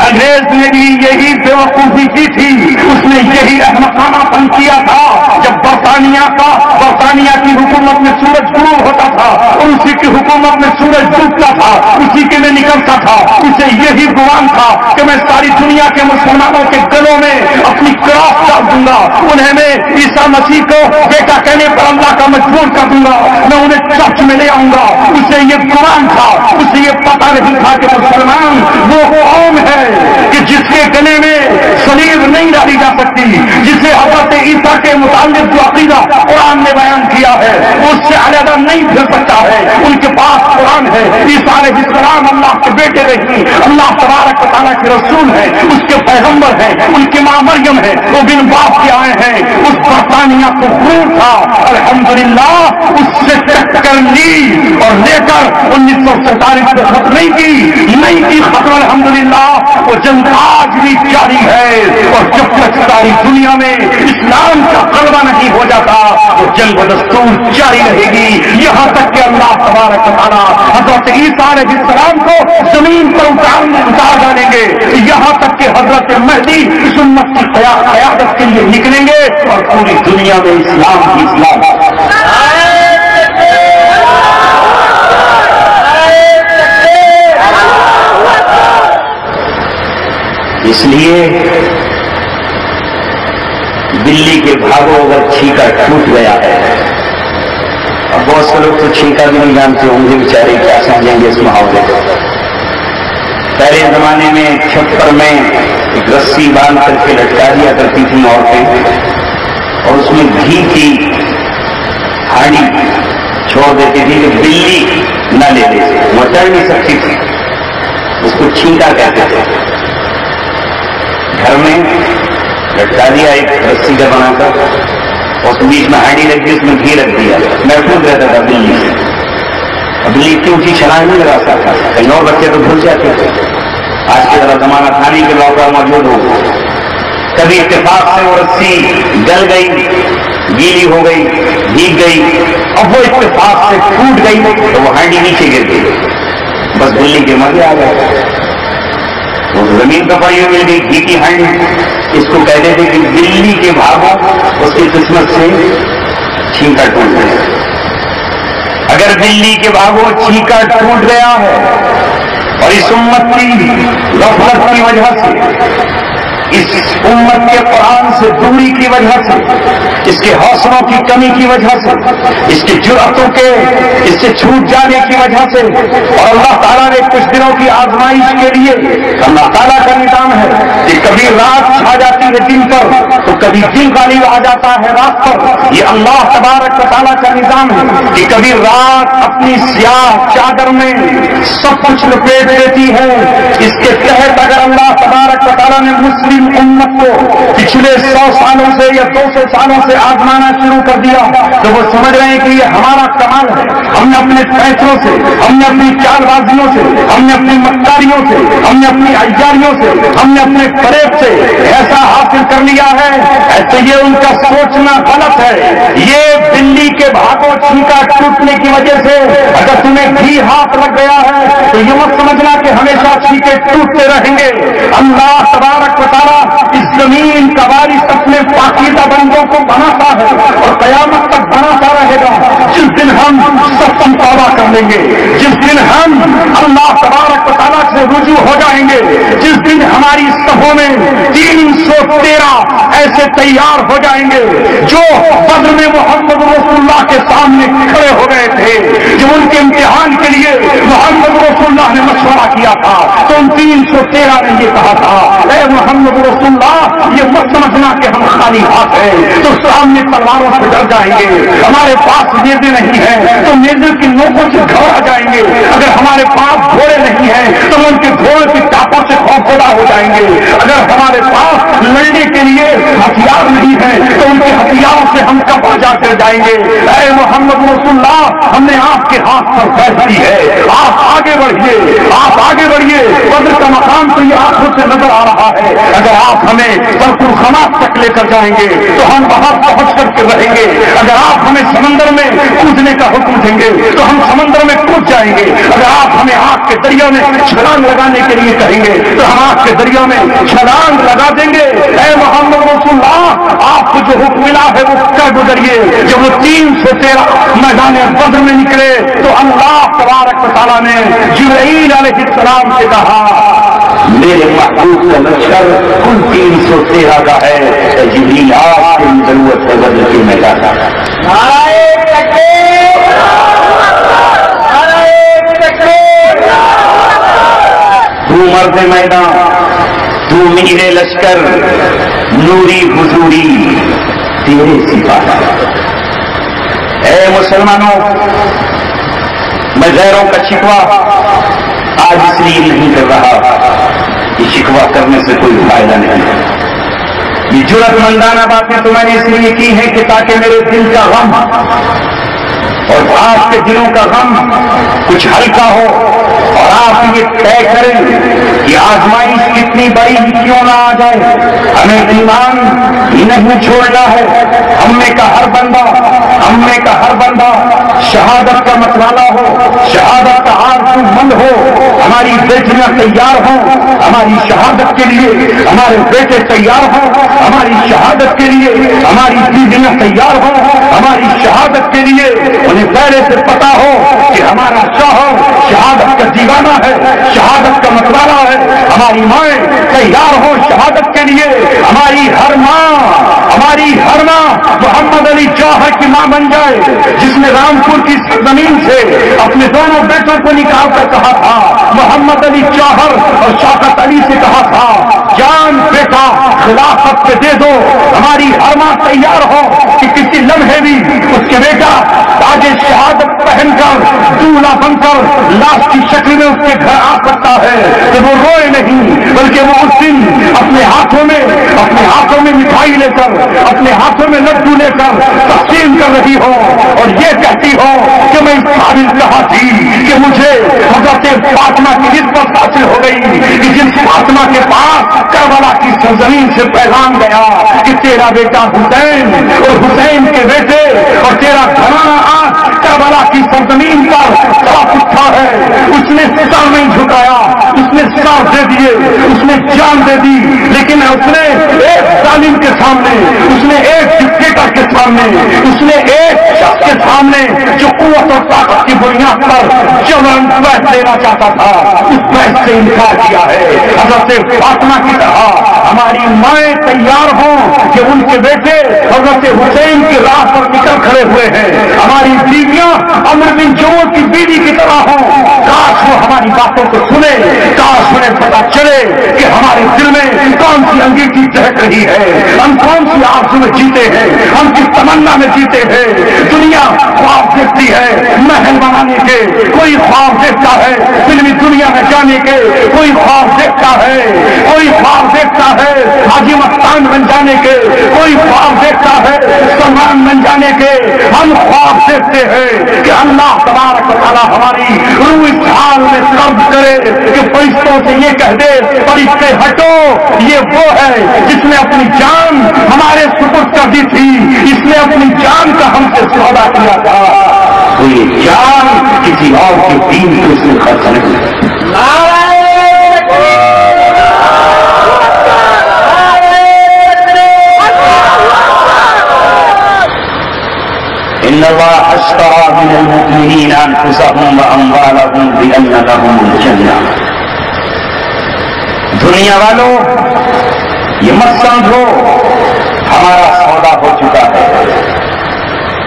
انگریز نے بھی یہی بیوقوفی کی تھی، اس نے یہی احمقانہ پن کیا تھا جب برطانیہ کی حکومت میں سورج غروب ہوتا تھا اور اسی کی حکومت میں سورج ڈوبتا تھا، اسی کے میں نکلتا تھا، اسے یہی گمان تھا کہ میں ساری دنیا کے مسلمانوں کے گلوں میں اپنی کراس ڈال دوں گا، انہیں میں عیسیٰ مسیح کو بیٹا کہنے پر اللہ کا مجبور کر دوں گا، میں انہیں چرچ میں لے آؤں گا۔ اسے یہ گمان تھا، اسے یہ پتہ نہیں تھا کہ مسلمان وہ قوم ہے کہ جس کے گلے میں صلیب نہیں ڈالی جا سکتی، جسے حضرت عیسیٰ کے متعلق جو عقیدہ قرآن نے بیان کیا ہے اس سے علیحدہ نہیں پھر سکتا ہے۔ ان کے پاس قرآن ہے، عیسیٰ علیہ السلام اللہ کے بیٹے نہیں، اللہ تبارک و تعالیٰ کے رسول ہیں، اس کے پیغمبر ہیں، ان کی ماں مریم ہے، وہ بن باپ کے آئے ہیں۔ اس برطانیہ کو خون تھا، الحمدللہ اس سے ٹکر لی اور لے کر 1947 میں ختم نہیں کی ختم، الحمدللہ وہ جنگ آج بھی جاری ہے، اور جب تک ساری دنیا میں اسلام کا غلبہ نہیں ہو جاتا وہ جنگ و دستور جاری رہے گی، یہاں تک کہ اللہ تبارک و تعالیٰ حضرت عیسیٰ علیہ السلام کو زمین پر اتار ڈالیں گے، یہاں تک کہ حضرت مہدی اس امت کی قیادت کے لیے نکلیں گے اور پوری دنیا میں اسلام کی اصلاح۔ اس لیے بلی کے بھاگو اگر چھینکا ٹوٹ گیا ہے، اور بہت سے لوگ تو چھینکا بھی نہیں جانتے ہوں گے، بیچارے کیا سمجھیں گے اس محاورے کو۔ پہلے زمانے میں چھپر میں ایک رسی باندھ کر کے لٹکا دیا کرتی تھیں عورتیں، اور اس میں گھی کی ہانڈی چھوڑ دیتی تھی کہ بلی نہ لے لے، وہ ڈر نہیں سکتی تھی، اس کو چھینکا کہتے تھے۔ گھر میں لٹکا دیا ایک رسی کا بنا کر، اس کے بیچ میں ہانڈی رکھ دی، اس میں گھی رکھ دیا، محفوظ رہتا تھا بلی سے. بلی اتنی اونچی چھلانگ نہیں لگا سکتا، کہیں اور بچے تو بھول جاتے تھے. آج کی طرح زمانہ تھا نہیں کہ لاکر موجود ہو. کبھی اتفاق سے وہ رسی گل گئی، گیلی ہو گئی، بھیگ گئی، اب وہ اتفاق سے ٹوٹ گئی تو وہ ہانڈی نیچے گر گئی. بس بلی کے مزے آ گئے. وہ زمین پر پڑی ہوئی مل گئی گھی کی ہانڈی. اس کو کہتے تھے کہ بلی کے بھاگوں اس کی قسمت سے چھینکا ٹوٹ گیا. اگر بلی کے بھاگوں چھینکا ٹوٹ گیا ہے اور اس امت کی غفلت کی وجہ سے، اس امت کے قرآن سے دوری کی وجہ سے، اس کے حوصلوں کی کمی کی وجہ سے، اس کی جرأتوں کے اس سے چھوٹ جانے کی وجہ سے، اور اللہ تعالیٰ نے کچھ دنوں کی آزمائش کے لیے، اللہ تعالیٰ کا نظام ہے کہ کبھی رات چھا جاتی ہے دن پر تو کبھی دن غالب آ جاتا ہے رات پر. یہ اللہ تبارک و تعالیٰ کا نظام ہے کہ کبھی رات اپنی سیاہ چادر میں سب کچھ لپیٹ دیتی ہے. اس کے تحت اگر اللہ تبارک و تعالیٰ نے مسلم امت کو پچھلے 100 سالوں سے یا 200 سالوں سے آزمانا شروع کر دیا تو وہ سمجھ رہے ہیں کہ یہ ہمارا کمال ہے. ہم نے اپنے فیصلوں سے، ہم نے اپنی چال بازیوں سے، ہم نے اپنی مکاریوں سے، ہم نے اپنی عیاریوں سے، ہم نے اپنے فریب سے ایسا حاصل کر لیا ہے. ایسے یہ ان کا سوچنا غلط ہے. یہ بلی کے بھاگوں چھینکا ٹوٹنے کی وجہ سے اگر تمہیں بھی ہاتھ لگ گیا ہے تو یہ مت سمجھنا کہ ہمیشہ چھینکے ٹوٹتے رہیں گے. اللہ تبارک و تعالیٰ اس زمین کا وارث اپنے پاکیزہ بندوں کو بناتا ہے اور قیامت تک بناتا رہے گا. جس دن ہم سب توبہ کر لیں گے، جس دن ہم اللہ تبارک و تعالیٰ سے رجوع ہو جائیں گے، جس دن ہماری صفوں میں 313 ایسے تیار ہو جائیں گے جو بدر میں محمد رسول اللہ کے سامنے کھڑے ہو گئے تھے، جو ان کے امتحان کے لیے محمد رسول اللہ نے مشورہ کیا تھا تو ان 313 نے یہ کہا تھا، اے محمد رسول اللہ یہ مت سمجھنا کہ ہم خالی ہاتھ ہیں تو سامنے تلواروں سے ڈر جائیں گے. ہمارے پاس نیزے نہیں ہیں تو نیزے کی نوکوں سے گھبرا جائیں گے. اگر ہمارے پاس گھوڑے نہیں ہیں تو ان کے گھوڑے کی ٹاپوں سے خوفزدہ ہو جائیں گے. اگر ہمارے پاس لڑنے کے لیے ہتھیار نہیں ہے تو ان کے ہتھیاروں سے ہم کب جا کر جائیں گے. اے محمد رسول اللہ ہم نے آپ کے ہاتھ پر فیصلہ ہے، آپ آگے بڑھیے، آپ آگے بڑھیے. بدر کا مقام تو یہ آنکھوں سے نظر آ رہا ہے. اگر آپ ہمیں برفر خماس تک لے کر جائیں گے تو ہم وہاں پہنچ کر کے رہیں گے. اگر آپ ہمیں سمندر میں کودنے کا حکم دیں گے تو ہم سمندر میں کود جائیں گے. اگر آپ ہمیں آگ کے دریا میں چھلانگ لگانے کے لیے کہیں گے تو ہم آگ کے دریا میں چھلانگ لگا دیں گے. اے محمد رسول اللہ آپ کو جو حکم ملا ہے وہ کر گزریے. جب وہ 313 میدان بدر میں نکلے تو اللہ تبارک و تعالیٰ نے جبرائیل علیہ السلام سے کہا میرے محبوب کا لشکر کل 313 کا ہے. جبریل آپ کی ضرورت ہے بدر کے میدان کا. تو مرد میدان، تو میرے لشکر، نوری حضوری تیرے سپاہی. اے مسلمانوں، میں غیروں کا شکوہ آج اس لیے نہیں کر رہا کہ شکوہ کرنے سے کوئی فائدہ نہیں ہے. یہ جرأت مندانہ باتیں تو میں نے اس لیے کی ہیں کہ تاکہ میرے دل کا غم اور آپ کے دلوں کا غم کچھ ہلکا ہو اور آپ یہ طے کریں کہ آزمائش کتنی بڑی کیوں نہ آ جائے ہمیں ایمان نہیں چھوڑنا ہے. ہم میں کا ہر بندہ شہادت کا متوالا ہو، شہادت کا آرزو مند ہو. ہماری بیٹیاں تیار ہوں ہماری شہادت کے لیے، ہمارے بیٹے تیار ہوں ہماری شہادت کے لیے، ہماری بیویاں تیار ہوں ہماری شہادت کے لیے. انہیں پہلے سے پتا ہو کہ ہمارا شوہر شہادت کا دیوانہ ہے، شہادت کا متوالا ہے. ہماری مائیں تیار ہوں شہادت کے لیے. ہماری ہر ماں محمد علی جوہر کی ماں بن جائے جس نے رامپور کی زمین سے اپنے دونوں بیٹوں کو نکال کر کہا تھا. محمد علی جوہر اور شوکت علی سے کہا تھا جان بیٹا خلافت کے دے دو، ہماری ہر ماں تیار ہو کہ کسی لمحے بھی اس کے بیٹا تاج شہادت پہن کر دولہا بن کر لاش کی شکل میں اس کے گھر آ سکتا ہے کہ وہ روئے نہیں، بلکہ وہ اس دن اپنے ہاتھوں میں مٹھائی لے کر، اپنے ہاتھوں میں لڈو لے کر تقسیم کر رہی ہو اور یہ کہتی ہو کہ میں اس قابل کہا تھی کہ مجھے حضرت فاطمہ کی نسبت حاصل ہو گئی کہ جس فاطمہ کے پاس کربلا کی سرزمین سے پیغام گیا کہ تیرا بیٹا حسین اور حسین کے بیٹے اور تیرا گھرانہ آج کربلا کی سرزمین پر کاپ اٹھا ہے، اس نے سر نہیں جھکایا، اس نے سر دے دیے، اس نے جان دے دی، لیکن اس نے ایک ظالم کے سامنے، اس نے ایک ڈکٹیٹر کے سامنے، اس نے ایک شخص کے سامنے جو قوت اور طاقت کی بنیاد پر جبرن بیعت دینا چاہتا تھا، اس بیعت سے انکار کیا ہے۔ حضرت فاطمہ کی طرح ہماری مائیں تیار ہوں کہ ان کے بیٹے حضرت حسین کی راہ پر نکل کھڑے ہوئے ہیں، ہماری بیویاں عمر بن جموع کی بیوی کی طرح ہوں، کاش وہ ہماری باتوں کو سنے، کاش انہیں پتا چلے کہ ہمارے دل میں کون سی انگیٹھی چہک رہی ہے، ہم کون سی آرزو میں جیتے ہیں، ہم کس تمنا میں جیتے ہیں۔ دنیا خواب دیکھتی ہے محل بنانے کے، کوئی خواب دیکھتا ہے فلمی دنیا میں جانے کے، کوئی خواب دیکھتا ہے، کوئی خواب دیکھتا ہے حاجی مستان بن جانے کے، کوئی خواب دیکھتا ہے سلمان بن جانے کے۔ ہم خواب دیکھتے ہیں کہ اللہ تبارک و تعالیٰ ہماری روح اس حال میں قبض کرے کہ فرشتوں سے یہ کہہ دے فرشتے ہٹو، یہ وہ ہے جس نے اپنی جان ہمارے سپرد کر دی تھی، اس نے اپنی جان کا ہم سے سودا کیا تھا، تو یہ جان کسی اور کے دین کو اس نے خرچ نہیں۔ ان اللہ اشتری من المؤمنین انفسهم واموالهم بان لهم الجنہ۔ دنیا والوں یہ مت سمجھو ہمارا سودا ہو چکا ہے،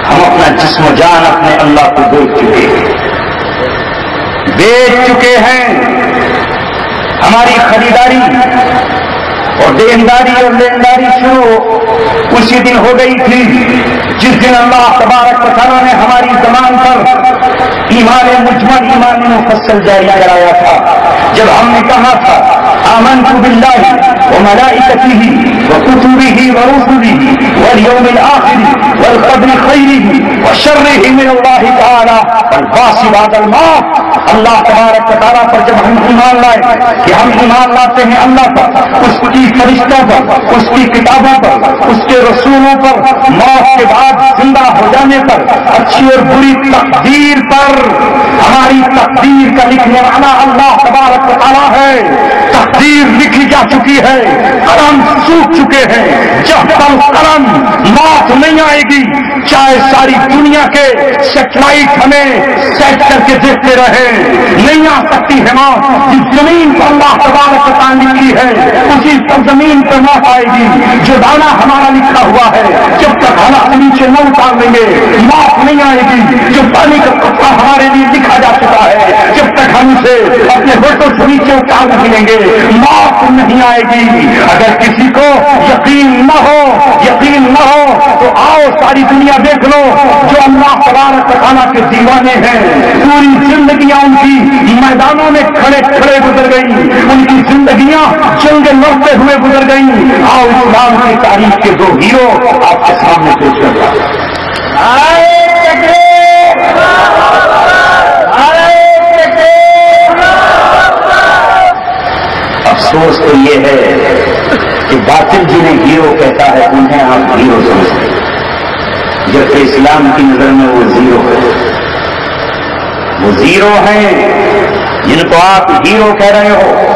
ہم اپنا جسم و جان اپنے اللہ کو بیچ چکے ہیں، ہماری خریداری اور دینداری اور لینداری شروع اسی دن ہو گئی تھی جس دن اللہ تبارک و تعالیٰ نے ہماری زبان پر ایمان مجمل ایمان مفصل جاری کرایا تھا، جب ہم نے کہا تھا آمنت باللہ وملائکتہ وکتبہ ورسلہ والیوم الآخر والقدر خیرہ وشرہ من اللہ تعالی والبعث بعد الموت۔ اللہ تبارک و تعالیٰ پر جب ہم ایمان لائے کہ ہم ایمان لاتے ہیں اللہ پر، اس کی فرشتوں پر، اس کی کتابوں پر، اس کے رسولوں پر، موت کے بعد زندہ ہو جانے پر، اچھی اور بری تقدیر پر، ہماری تقدیر کا لکھنے والا اللہ تبارک و تعالیٰ ہے۔ تقدیر لکھی جا چکی ہے، قلم سوکھ چکے ہیں، جب تک قلم موت نہیں آئے گی چاہے ساری دنیا کے سیٹلائٹ ہمیں سیٹ کر کے دیکھتے رہے، نہیں آ سکتی ہے موت۔ جس زمین پر اللہ تبارک و تعالیٰ لکھی ہے اسی زمین پر موت آئے گی، جو دانا ہمارا لکھا ہوا ہے جب تک ہم اپنے نیچے نہ اتار لیں گے موت نہیں آئے گی، جو پانی کا قطرہ ہمارے لیے لکھا جا چکا ہے جب تک ہم اسے اپنے ہوٹوں سے نیچے اتار نہیں لیں گے موت نہیں آئے گی۔ اگر کسی کو یقین نہ ہو تو آؤ ساری دنیا دیکھ لو جو اللہ تبارک و تعالیٰ کے دیوانے ہیں، پوری زندگیاں ان کی میدانوں میں کھڑے کھڑے گزر گئی، ان کی زندگیاں جنگ لڑتے ہوئے گزر گئی۔ آؤ اسلام کی تاریخ کے دو ہیرو آپ کے سامنے پیش کرتا ہوں۔ افسوس تو یہ ہے کہ باطل جنہیں ہیرو کہتا ہے انہیں آپ ہیرو سمجھتے ہیں، جبکہ اسلام کی نظر میں وہ زیرو ہے۔ وہ زیرو ہیں جن کو آپ ہیرو کہہ رہے ہو۔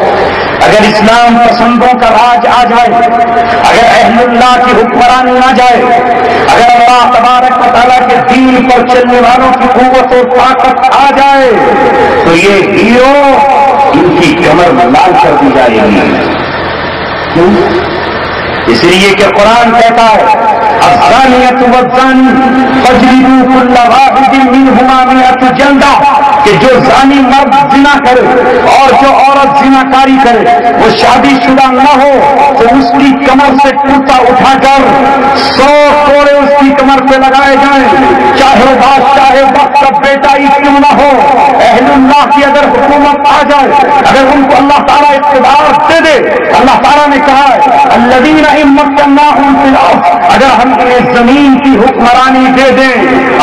اگر اسلام پسندوں کا راج آ جائے، اگر اہل اللہ کی حکمرانی آ جائے، اگر اللہ تبارک و تعالیٰ کے دین پر چلنے والوں کی قوت اور طاقت آ جائے تو یہ ہیرو ان کی کمر لال کر دی جائے گی۔ کیوں؟ اس لیے کہ قرآن کہتا ہے الزانیۃ والزانی فاجلدوا کل واحد منہما مئۃ جلدہ، کہ جو زانی مرد زنا کرے اور جو عورت زنا کاری کرے وہ شادی شدہ نہ ہو تو اس کی کمر سے کرتا اٹھا کر 100 کوڑے اس کی کمر پہ لگائے جائیں، چاہے بادشاہ وقت کا بیٹا ہی کیوں نہ ہو۔ اہل اللہ کی اگر حکومت آ جائے، اگر ان کو اللہ تعالیٰ اقتدار دے دے، اللہ تعالیٰ نے کہا ہے الذین ان مکناہم فی الارض، اگر ہم انہیں زمین کی حکمرانی دے دیں،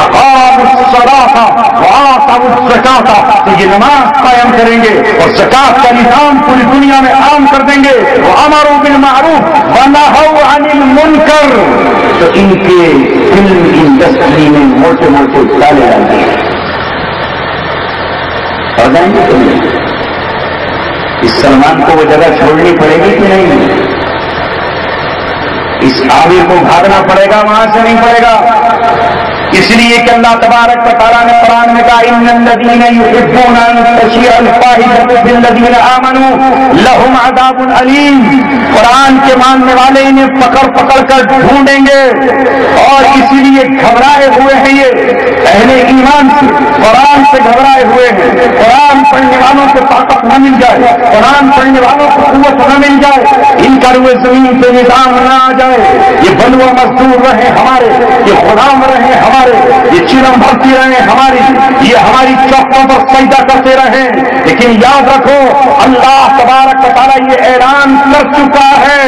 اقاموا الصلاۃ وآتوا الزکاۃ، تو یہ نماز قائم کریں گے اور زکات کا نظام پوری دنیا میں عام کر دیں گے، وامروا بالمعروف ونہوا عن المنکر، تو ان کے فلم انڈسٹری میں موٹے موٹے تالے ڈال دیے اور جائیں گے تم نے۔ اس سلمان کو وہ جگہ چھوڑنی پڑے گی کہ نہیں؟ اس عامر کو بھاگنا پڑے گا، وہاں سے نہیں پڑے گا۔ اس لیے کہ اللہ تبارک و تعالیٰ نے قرآن میں کہا ان الذین یحبون ان تشیع الفاحشۃ فی الذین آمنوا لہم عذاب علیم، قرآن کے ماننے والے انہیں پکڑ پکڑ کر ڈھونڈیں گے، اور اسی لیے گھبرائے ہوئے ہیں یہ اہل ایمان سے، قرآن سے گھبرائے ہوئے ہیں۔ قرآن پڑھنے والوں کو طاقت نہ مل جائے، قرآن پڑھنے والوں کو قوت نہ مل جائے، ان کا روئے زمین پہ نظام نہ آ جائے، یہ بنو مزدور رہے ہمارے، یہ غلام رہے ہمارے، یہ چلم بھرتی رہے ہماری، یہ ہماری چوکوں پر سجدہ کرتے رہے، لیکن یاد رکھو اللہ تبارک و تعالیٰ یہ اعلان کر چکا ہے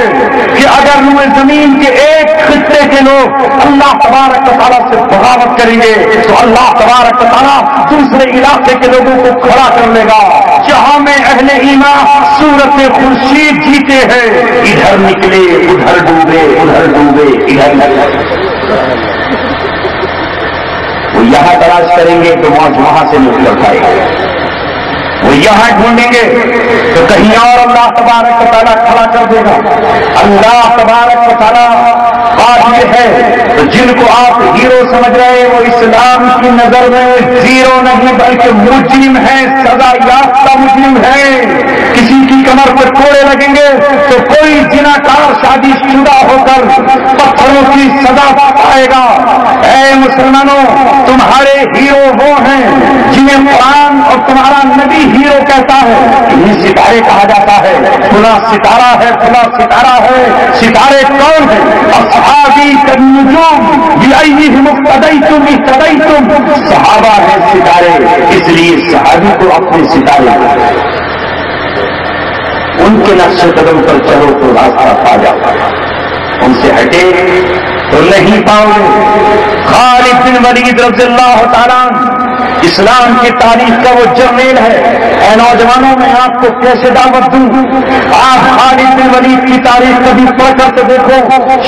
کہ اگر روئے زمین کے ایک خطے کے لوگ اللہ تبارک و تعالیٰ سے بغاوت کریں گے تو اللہ تبارک و تعالیٰ دوسرے علاقے کے لوگوں کو کھڑا کر لے گا۔ جہاں میں اہل ایمان صورت خورشید جیتے ہیں، ادھر نکلے ادھر ڈوبے، ادھر ڈوبے ادھر نکلے، وہ یہاں تلاش کریں گے تو موج وہاں سے نکل پائے گا، وہ یہاں ڈھونڈیں گے تو کہیں اور اللہ تبارک و تعالیٰ کھڑا کر دے گا۔ اللہ تبارک و تعالیٰ بات یہ ہے تو جن کو آپ ہیرو سمجھ رہے ہیں وہ اسلام کی نظر میں زیرو نہیں بلکہ مجرم ہے، سزا یافتہ مجرم ہے۔ کسی کی کمر پر کوڑے لگیں گے تو کوئی زناکار شادی شدہ ہو کر پتھروں کی سزا پائے گا۔ اے مسلمانوں، تمہارے ہیرو وہ ہیں جنہیں قرآن اور تمہارا نبی ہیرو کہتا ہے، انہیں ستارے کہا جاتا ہے، فلاں ستارہ ہے، فلاں ستارہ ہے۔ ستارے کون ہیں؟ اصحابی کالنجوم بأیہم اقتدیتم اہتدیتم، صحابہ ہیں ستارے، اس لیے صحابی کو اپنے ستارے ان کے نقش قدم پر چلو تو راستہ پا جاتا ہے، ان سے ہٹے تو نہیں پاؤ گے۔ خالد بن ولید رضی اللہ تعالیٰ اسلام کی تاریخ کا وہ جرنیل ہے۔ اے نوجوانوں، میں آپ کو کیسے دعوت دوں؟ آپ خالد بن ولید کی تاریخ کبھی پڑھ کر تو دیکھو،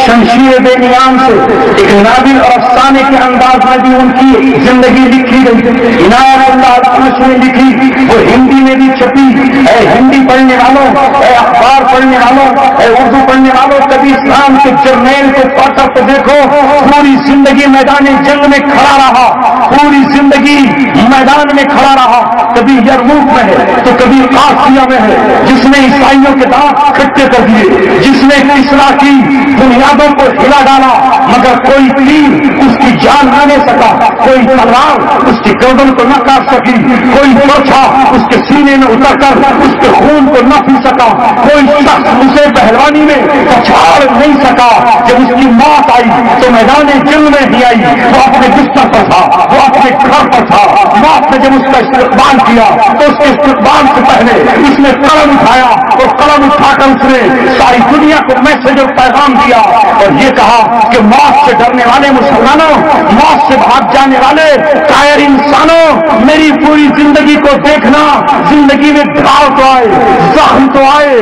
شمشیر بے نیام سے ایک ناول اور افسانے کے انداز میں بھی ان کی زندگی لکھی گئی، عنایت اللہ دانش نے لکھی، وہ ہندی میں بھی چھپی۔ اے ہندی پڑھنے والوں، اے اخبار پڑھنے والوں، اے اردو پڑھنے والوں، کبھی اسلام کے جرنیل کو پڑھ کر تو دیکھو، پوری زندگی میدان جنگ میں کھڑا رہا، پوری زندگی میدان میں کھڑا رہا، کبھی یرموک میں ہے تو کبھی قافیہ میں ہے، جس نے عیسائیوں کے دانت کھٹے کر دیے، جس نے کسرا کی بنیادوں کو ہلا ڈالا، مگر کوئی تیر اس کی جان نہ لے سکا، کوئی تلوار اس کی گردن کو نہ کاٹ سکی، کوئی برچھا اس کے سینے میں اتر کر اس کے خون کو نہ پی سکا، کوئی شخص اسے پہلوانی میں پچھاڑ نہیں سکا۔ جب اس کی موت آئی تو میدان جنگ میں ہی آئی، وہ اپنے بستر پر تھا، وہ اپنے گھر پر تھا۔ موت نے جب اس کا استقبال کیا تو اس کے استقبال سے پہلے اس نے قلم اٹھایا اور قلم اٹھا کر اس نے ساری دنیا کو میسج اور پیغام دیا اور یہ کہا کہ موت سے ڈرنے والے مسلمانوں، موت سے بھاگ جانے والے قائر انسانوں، میری پوری زندگی کو دیکھنا، زندگی میں گھاؤ تو آئے، زخم تو آئے،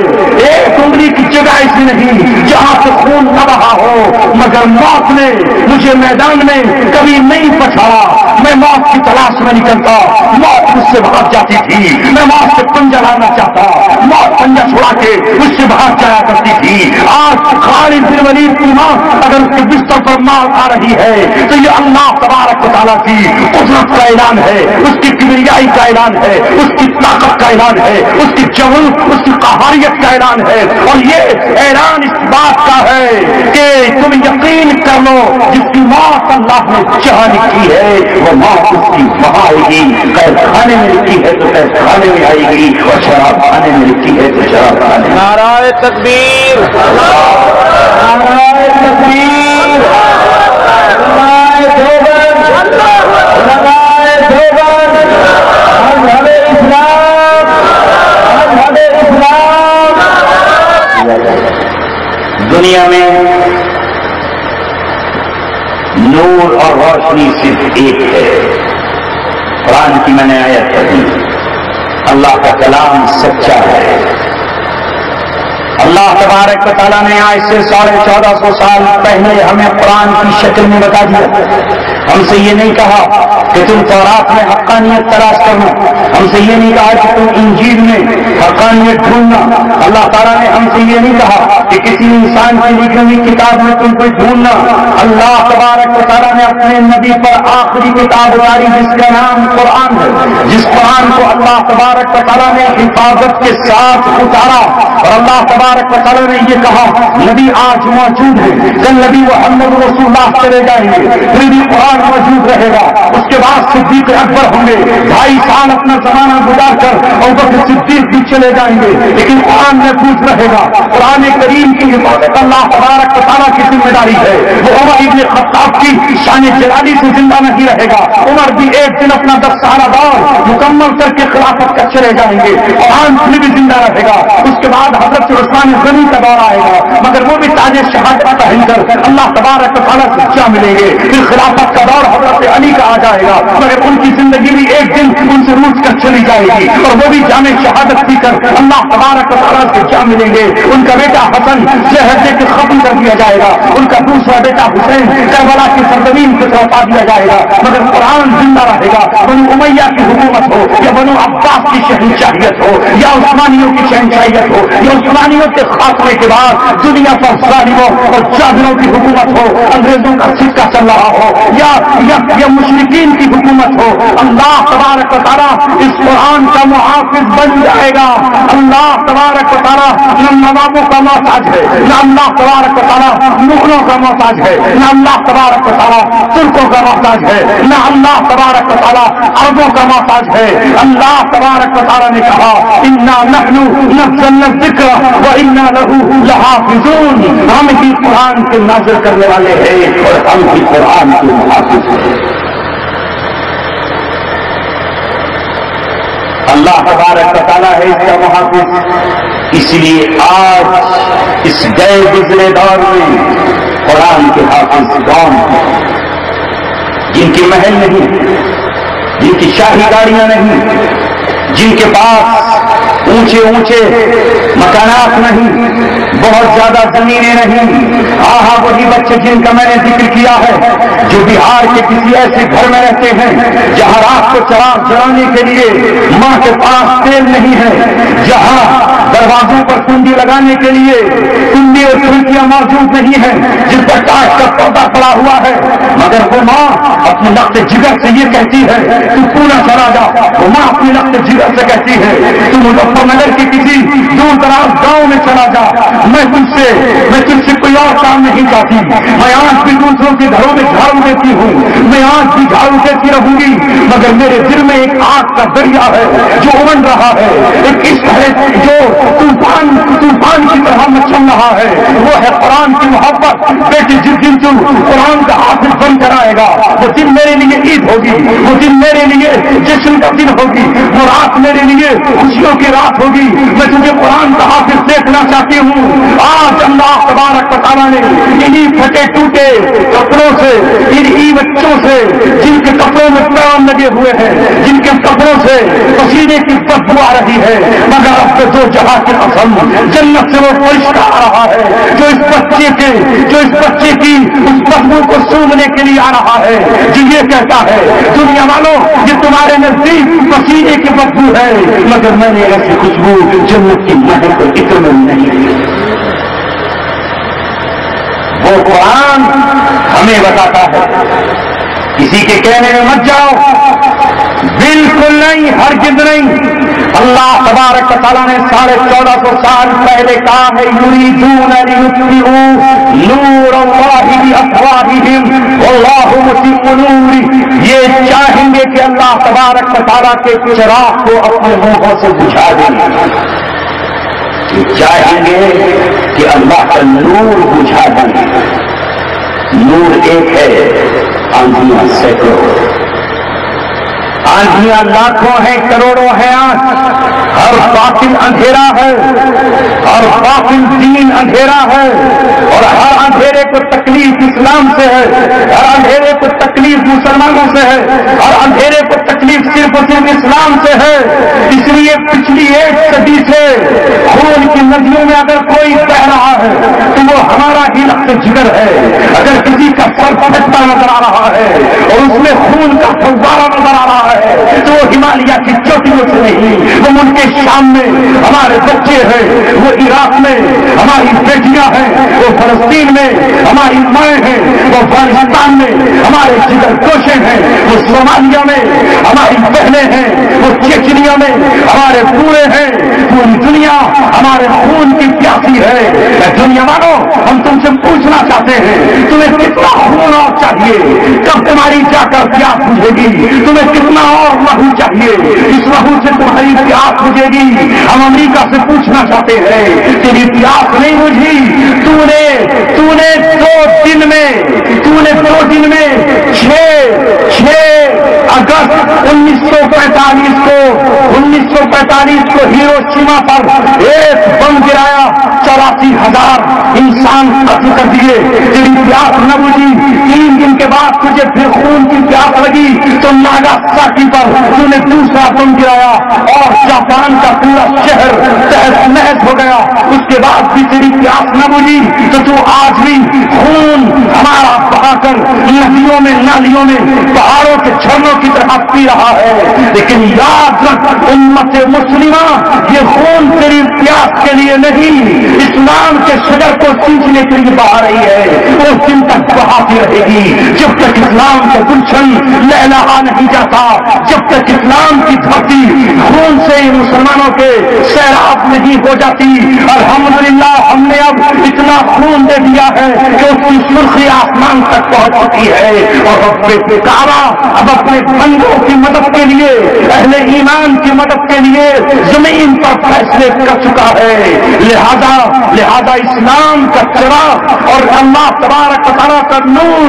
ایک انگلی کی جگہ ایسی نہیں جہاں سے خون نہ بہا ہو، مگر موت نے مجھے میدان میں کبھی نہیں پچھاڑا۔ میں موت کی تلاش میں نکلتا، موت مجھ سے بھاگ جاتی تھی، میں موت سے پنجہ لانا چاہتا، موت پنجہ چھڑا کے مجھ سے بھاگ جایا کرتی تھی۔ آج خالد بن ولید کی ماں اگر اس کے بستر پر مار آ رہی ہے تو یہ اللہ تبارک و تعالیٰ کی قدرت کا اعلان ہے، اس کی کبریائی کا اعلان ہے، اس کی طاقت کا اعلان ہے، اس کی جمل، اس کی قہاریت کا اعلان ہے، اور یہ اعلان اس بات کا ہے کہ تم یقین یقین کر لو جس کی موت اللہ نے چاہ لکھی ہے وہ موت اس کی وہاں آئے گی. قید خانے میں لکھی ہے تو قید خانے میں آئے گی, اور شراب خانے میں لکھی ہے تو شراب خانے میں. نعرہ تکبیر، نعرہ تکبیر، علماء دیوبند، علماء دیوبند، مذہب اسلام، مذہب اسلام. دنیا میں نور اور روشنی صرف ایک ہے. قرآن کی میں نے آیت پڑھی, اللہ کا کلام سچا ہے. اللہ تبارک و تعالیٰ نے آج سے 1450 سال پہلے ہمیں قرآن کی شکل میں بتا دیا. ہم سے یہ نہیں کہا کہ تم تورات میں حقانیت تلاش کرنا, ہم سے یہ نہیں کہا کہ تم انجیل میں حقانیت ڈھونڈنا. اللہ تعالیٰ نے ہم سے یہ نہیں کہا کہ کسی انسان کی لکھی ہوئی کتاب میں تم کو ڈھونڈنا. اللہ تبارک و تعالیٰ نے اپنے نبی پر آخری کتاب اتاری جس کا نام قرآن ہے, جس قرآن کو اللہ تبارک و تعالیٰ نے حفاظت کے ساتھ اتارا. اور اللہ تبارک و تعالیٰ نے یہ کہا نبی آج موجود ہے, کل نبی محمد رسول اللہ چلے جائیں گے, پھر بھی قرآن موجود رہے گا. اس کے بعد صدیق اکبر ہوں گے, 2.5 سال اپنا زمانہ گزار کر اور بکر صدیق بھی چلے جائیں گے, لیکن قرآن محفوظ رہے گا. قرآن کریم کی حفاظت اللہ تبارک و تعالیٰ کی ذمہ داری ہے. وہ عمر ابن خطاب کی شان جلالی سے زندہ نہیں رہے گا. عمر بھی ایک دن اپنا 10 سالہ دور مکمل کر کے خلافت کا چلے جائیں گے. قرآن پھر بھی زندہ رہے گا. اس کے بعد حضرت عثمان غنی کا دور آئے گا, مگر وہ بھی تاج شہادت پہن کر اللہ تبارک و تعالیٰ سے جا ملیں گے. پھر خلافت کا دور حضرت علی کا آ جائے گا, مگر ان کی زندگی بھی ایک دن ان سے روٹ کر چلی جائے گی, اور وہ بھی جامع شہادت پی کر اللہ تبارک و تعالیٰ سے جا ملیں گے. ان کا بیٹا حسن زہر دے کے ختم کر دیا جائے گا, ان کا دوسرا بیٹا حسین کربلا کی سرزمین سے سونپا دیا جائے گا, مگر قرآن زندہ رہے گا. بنو امیہ کی حکومت ہو یا بنو عباس کی شہنشاہیت ہو یا عثمانیوں کی شہنشاہیت ہو یا عثمانیوں کے خاتمے کے بعد دنیا پر ظالموں اور جاہلوں کی حکومت ہو, انگریزوں کا سکہ چل رہا ہو یا مشرکین کی حکومت ہو, اللہ تبارک و تعالیٰ اس قرآن کا محافظ بن جائے گا. اللہ تبارک و تعالیٰ نہ نوابوں کا محتاج ہے, نہ اللہ تبارک و تعالیٰ مغلوں کا محتاج ہے, نہ اللہ تبارک و تعالیٰ ترکوں کا محتاج ہے, نہ اللہ تبارک و تعالیٰ عربوں کا محتاج ہے. اللہ تبارک و تعالیٰ نے کہا انا نحن نزلنا الذکر وانا لہ لحافظون, ہم ہی قرآن کے نازل کرنے والے ہیں اور ہم ہی قرآن کے محافظ ہیں. اللہ تبارک و تعالیٰ ہے اس کا محافظ. اس لیے آج اس گئے گزرے دور میں قرآن کے حافظ کون ہیں؟ جن کے محل نہیں, جن کی شاہی گاڑیاں نہیں, جن کے پاس اونچے اونچے مکانات نہیں, بہت زیادہ زمینیں نہیں. آہا وہی بچے جن کا میں نے ذکر کیا ہے, جو بہار کے کسی ایسے گھر میں رہتے ہیں جہاں رات کو چراغ جلانے کے لیے ماں کے پاس تیل نہیں ہے, جہاں دروازوں پر کنڈی لگانے کے لیے کنڈی اور کھڑکیاں موجود نہیں ہیں, جس پر کاٹ کا پودا پڑا ہوا ہے, مگر وہ ماں اپنے نقطۂ جگر سے یہ کہتی ہے تو پورا چلا جا. وہ ماں اپنے نقطۂ جگر سے کہتی ہے تو مظفر نگر کے کسی دور دراز گاؤں میں چلا جا, میں تم سے کوئی اور کام نہیں چاہتی. میں آج بھی دوسروں کے گھروں میں جھاڑو دیتی ہوں, میں آج بھی جھاڑو دیتی رہوں گی, مگر میرے دل میں ایک آگ کا دریا ہے جو امن رہا ہے, ایک اس طرح جو طوفان کی طرح مچل رہا ہے, وہ ہے قرآن کی محبت. بیٹی جس دن تم قرآن کا حافظ بن کر آئے گا وہ دن میرے لیے عید ہوگی, وہ دن میرے لیے جشن کا دن ہوگی, وہ رات میرے لیے خوشیوں کی رات ہوگی. میں تجھے قرآن کا حافظ دیکھنا چاہتی ہوں. آج اللہ تبارک و تعالیٰ نے انہی پھٹے ٹوٹے کپڑوں سے, انہی بچوں سے جن کے کپڑوں میں پیام لگے ہوئے ہیں, جن کے کپڑوں سے پسینے کی بدبو آ رہی ہے, مگر اب تو دو جہاں کی قسم جنت سے وہ فرشتہ آ رہا ہے جو اس بچے کی اس بدبو کو سونگنے کے لیے آ رہا ہے, جو یہ کہتا ہے دنیا والوں یہ تمہارے نزدیک پسینے کی بدبو ہے, مگر میں نے ایسی خوشبو جنت کی مہک کو اتنا نہیں. وہ قرآن ہمیں بتاتا ہے, کسی کے کہنے میں مت جاؤ, بالکل نہیں, ہرگز نہیں. اللہ تبارک تعالیٰ نے 1450 سال پہلے کہا ہے یریدون لیطفئوا نور اللہ بافواہہم واللہ متم نورہ، یہ چاہیں گے کہ اللہ تبارک تعالیٰ کے چراغ کو اپنے منہوں سے بجھا دیں، یہ چاہیں گے کہ اللہ کا نور بجھا دیں۔ نور ایک ہے، آندھیاں سینکڑوں، آندھیاں لاکھوں ہیں، کروڑوں ہیں، ہر باطل اندھیرا ہے، ہر باطل دین اندھیرا ہے، اور ہر اندھیرے کو تکلیف اسلام سے ہے، ہر اندھیرے کو تکلیف مسلمانوں سے ہے، ہر اندھیرے کو تکلیف صرف اور صرف اسلام سے ہے۔ اس لیے پچھلی 1 صدی سے خون کی ندیوں میں اگر کوئی بہ رہا ہے تو وہ ہمارا ہی لفظ جگر ہے۔ اگر کسی کا سر پھٹتا نظر آ رہا ہے اور اس میں خون کا فوارہ نظر آ رہا ہے تو وہ ہمالیہ کی چوٹیوں سے نہیں، وہ ملک شام میں ہمارے بچے ہیں، وہ عراق میں ہماری بیٹیاں ہیں، وہ فلسطین میں ہماری مائیں ہیں، وہ افغانستان میں ہمارے جگر گوشے ہیں، وہ صومالیہ میں ہماری بہنیں ہیں، وہ چیچنیا میں ہمارے پورے ہیں۔ پوری دنیا ہمارے خون کی پیاسی ہے۔ دنیا والوں، ہم تم سے پوچھنا چاہتے ہیں تمہیں کتنا خون اور چاہیے؟ کب تمہاری جا کر پیاس بجھے گی؟ تمہیں کتنا اور لہو چاہیے؟ اس لہو سے تمہاری پیاس بجھے گی۔ ہم امریکہ سے پوچھنا چاہتے ہیں تیری پیاس نہیں بجھی؟ تو نے 2 دن میں 6 اگست 1945 کو ہیروشیما پر ایک بم گرایا، 84,000 انسان قتل کر دیے، تیری پیاس نہ بجھی۔ 3 دن کے بعد تجھے پھر خون کی پیاس لگی تو ناگاساکی پر تو نے دوسرا بم گرایا اور جاپان کا پورا شہر تحس نحس ہو گیا۔ اس کے بعد بھی تیری پیاس نہ بجھی تو آج بھی خون ہمارا بہا کر ندیوں میں، نالیوں میں، پہاڑوں کے جھرنوں کی طرح پی رہا ہے۔ لیکن یاد رکھ امت مسلمہ، یہ خون تیری پیاس کے لیے نہیں، اسلام کے شجر کو سینچنے کے لیے بہا رہی ہے۔ وہ دن تک بہاتی رہے گی جب تک اسلام کا گلشن لہلہا نہیں جاتا، جب تک اسلام کی دھرتی خون سے مسلمانوں کے سیراب نہیں ہو جاتی۔ الحمدللہ ہم نے اب اتنا خون دے دیا ہے کہ اس کی سرخی آسمان تک پہنچ چکی ہے، اور رب کعبہ اب اپنے بندوں کی مدد کے لیے، اہل ایمان کی مدد کے لیے زمین پر فیصلے کر چکا ہے۔ لہذا اسلام کا چراغ اور اللہ تبارک و تعالیٰ کا نور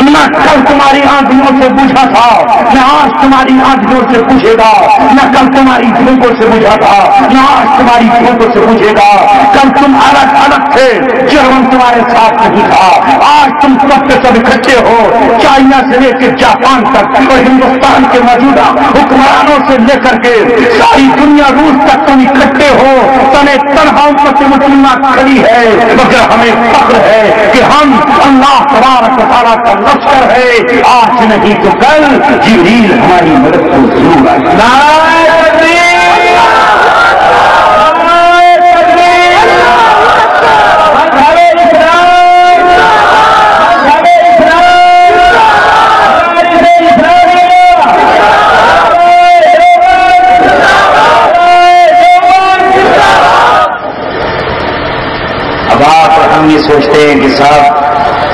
نہ کل تمہاری آندھیوں سے بجھا تھا، نہ آج تمہاری آندھیوں سے بجھے گا، نہ کل تمہاری دھوپوں سے بجھا تھا، نہ آج تمہاری دھوپوں سے بجھے گا۔ کل تم الگ تھے، جرمن تمہارے ساتھ نہیں تھا، آج تم سب کے سب اکٹھے ہو، چائنا سے لے کے جاپان تک اور ہندوستان کے موجودہ حکمرانوں سے لے کر کے ساری دنیا روس تک تم اکٹھے ہو، تنہا امت مسلمہ کھڑی ہے، مگر ہمیں فخر ہے کہ ہم اللہ تبارک و تعالیٰ کا لشکر ہے، آج نہیں تو کل جبریل ہماری مدد کو ضرور آئے۔ ہم یہ سوچتے ہیں کہ صاحب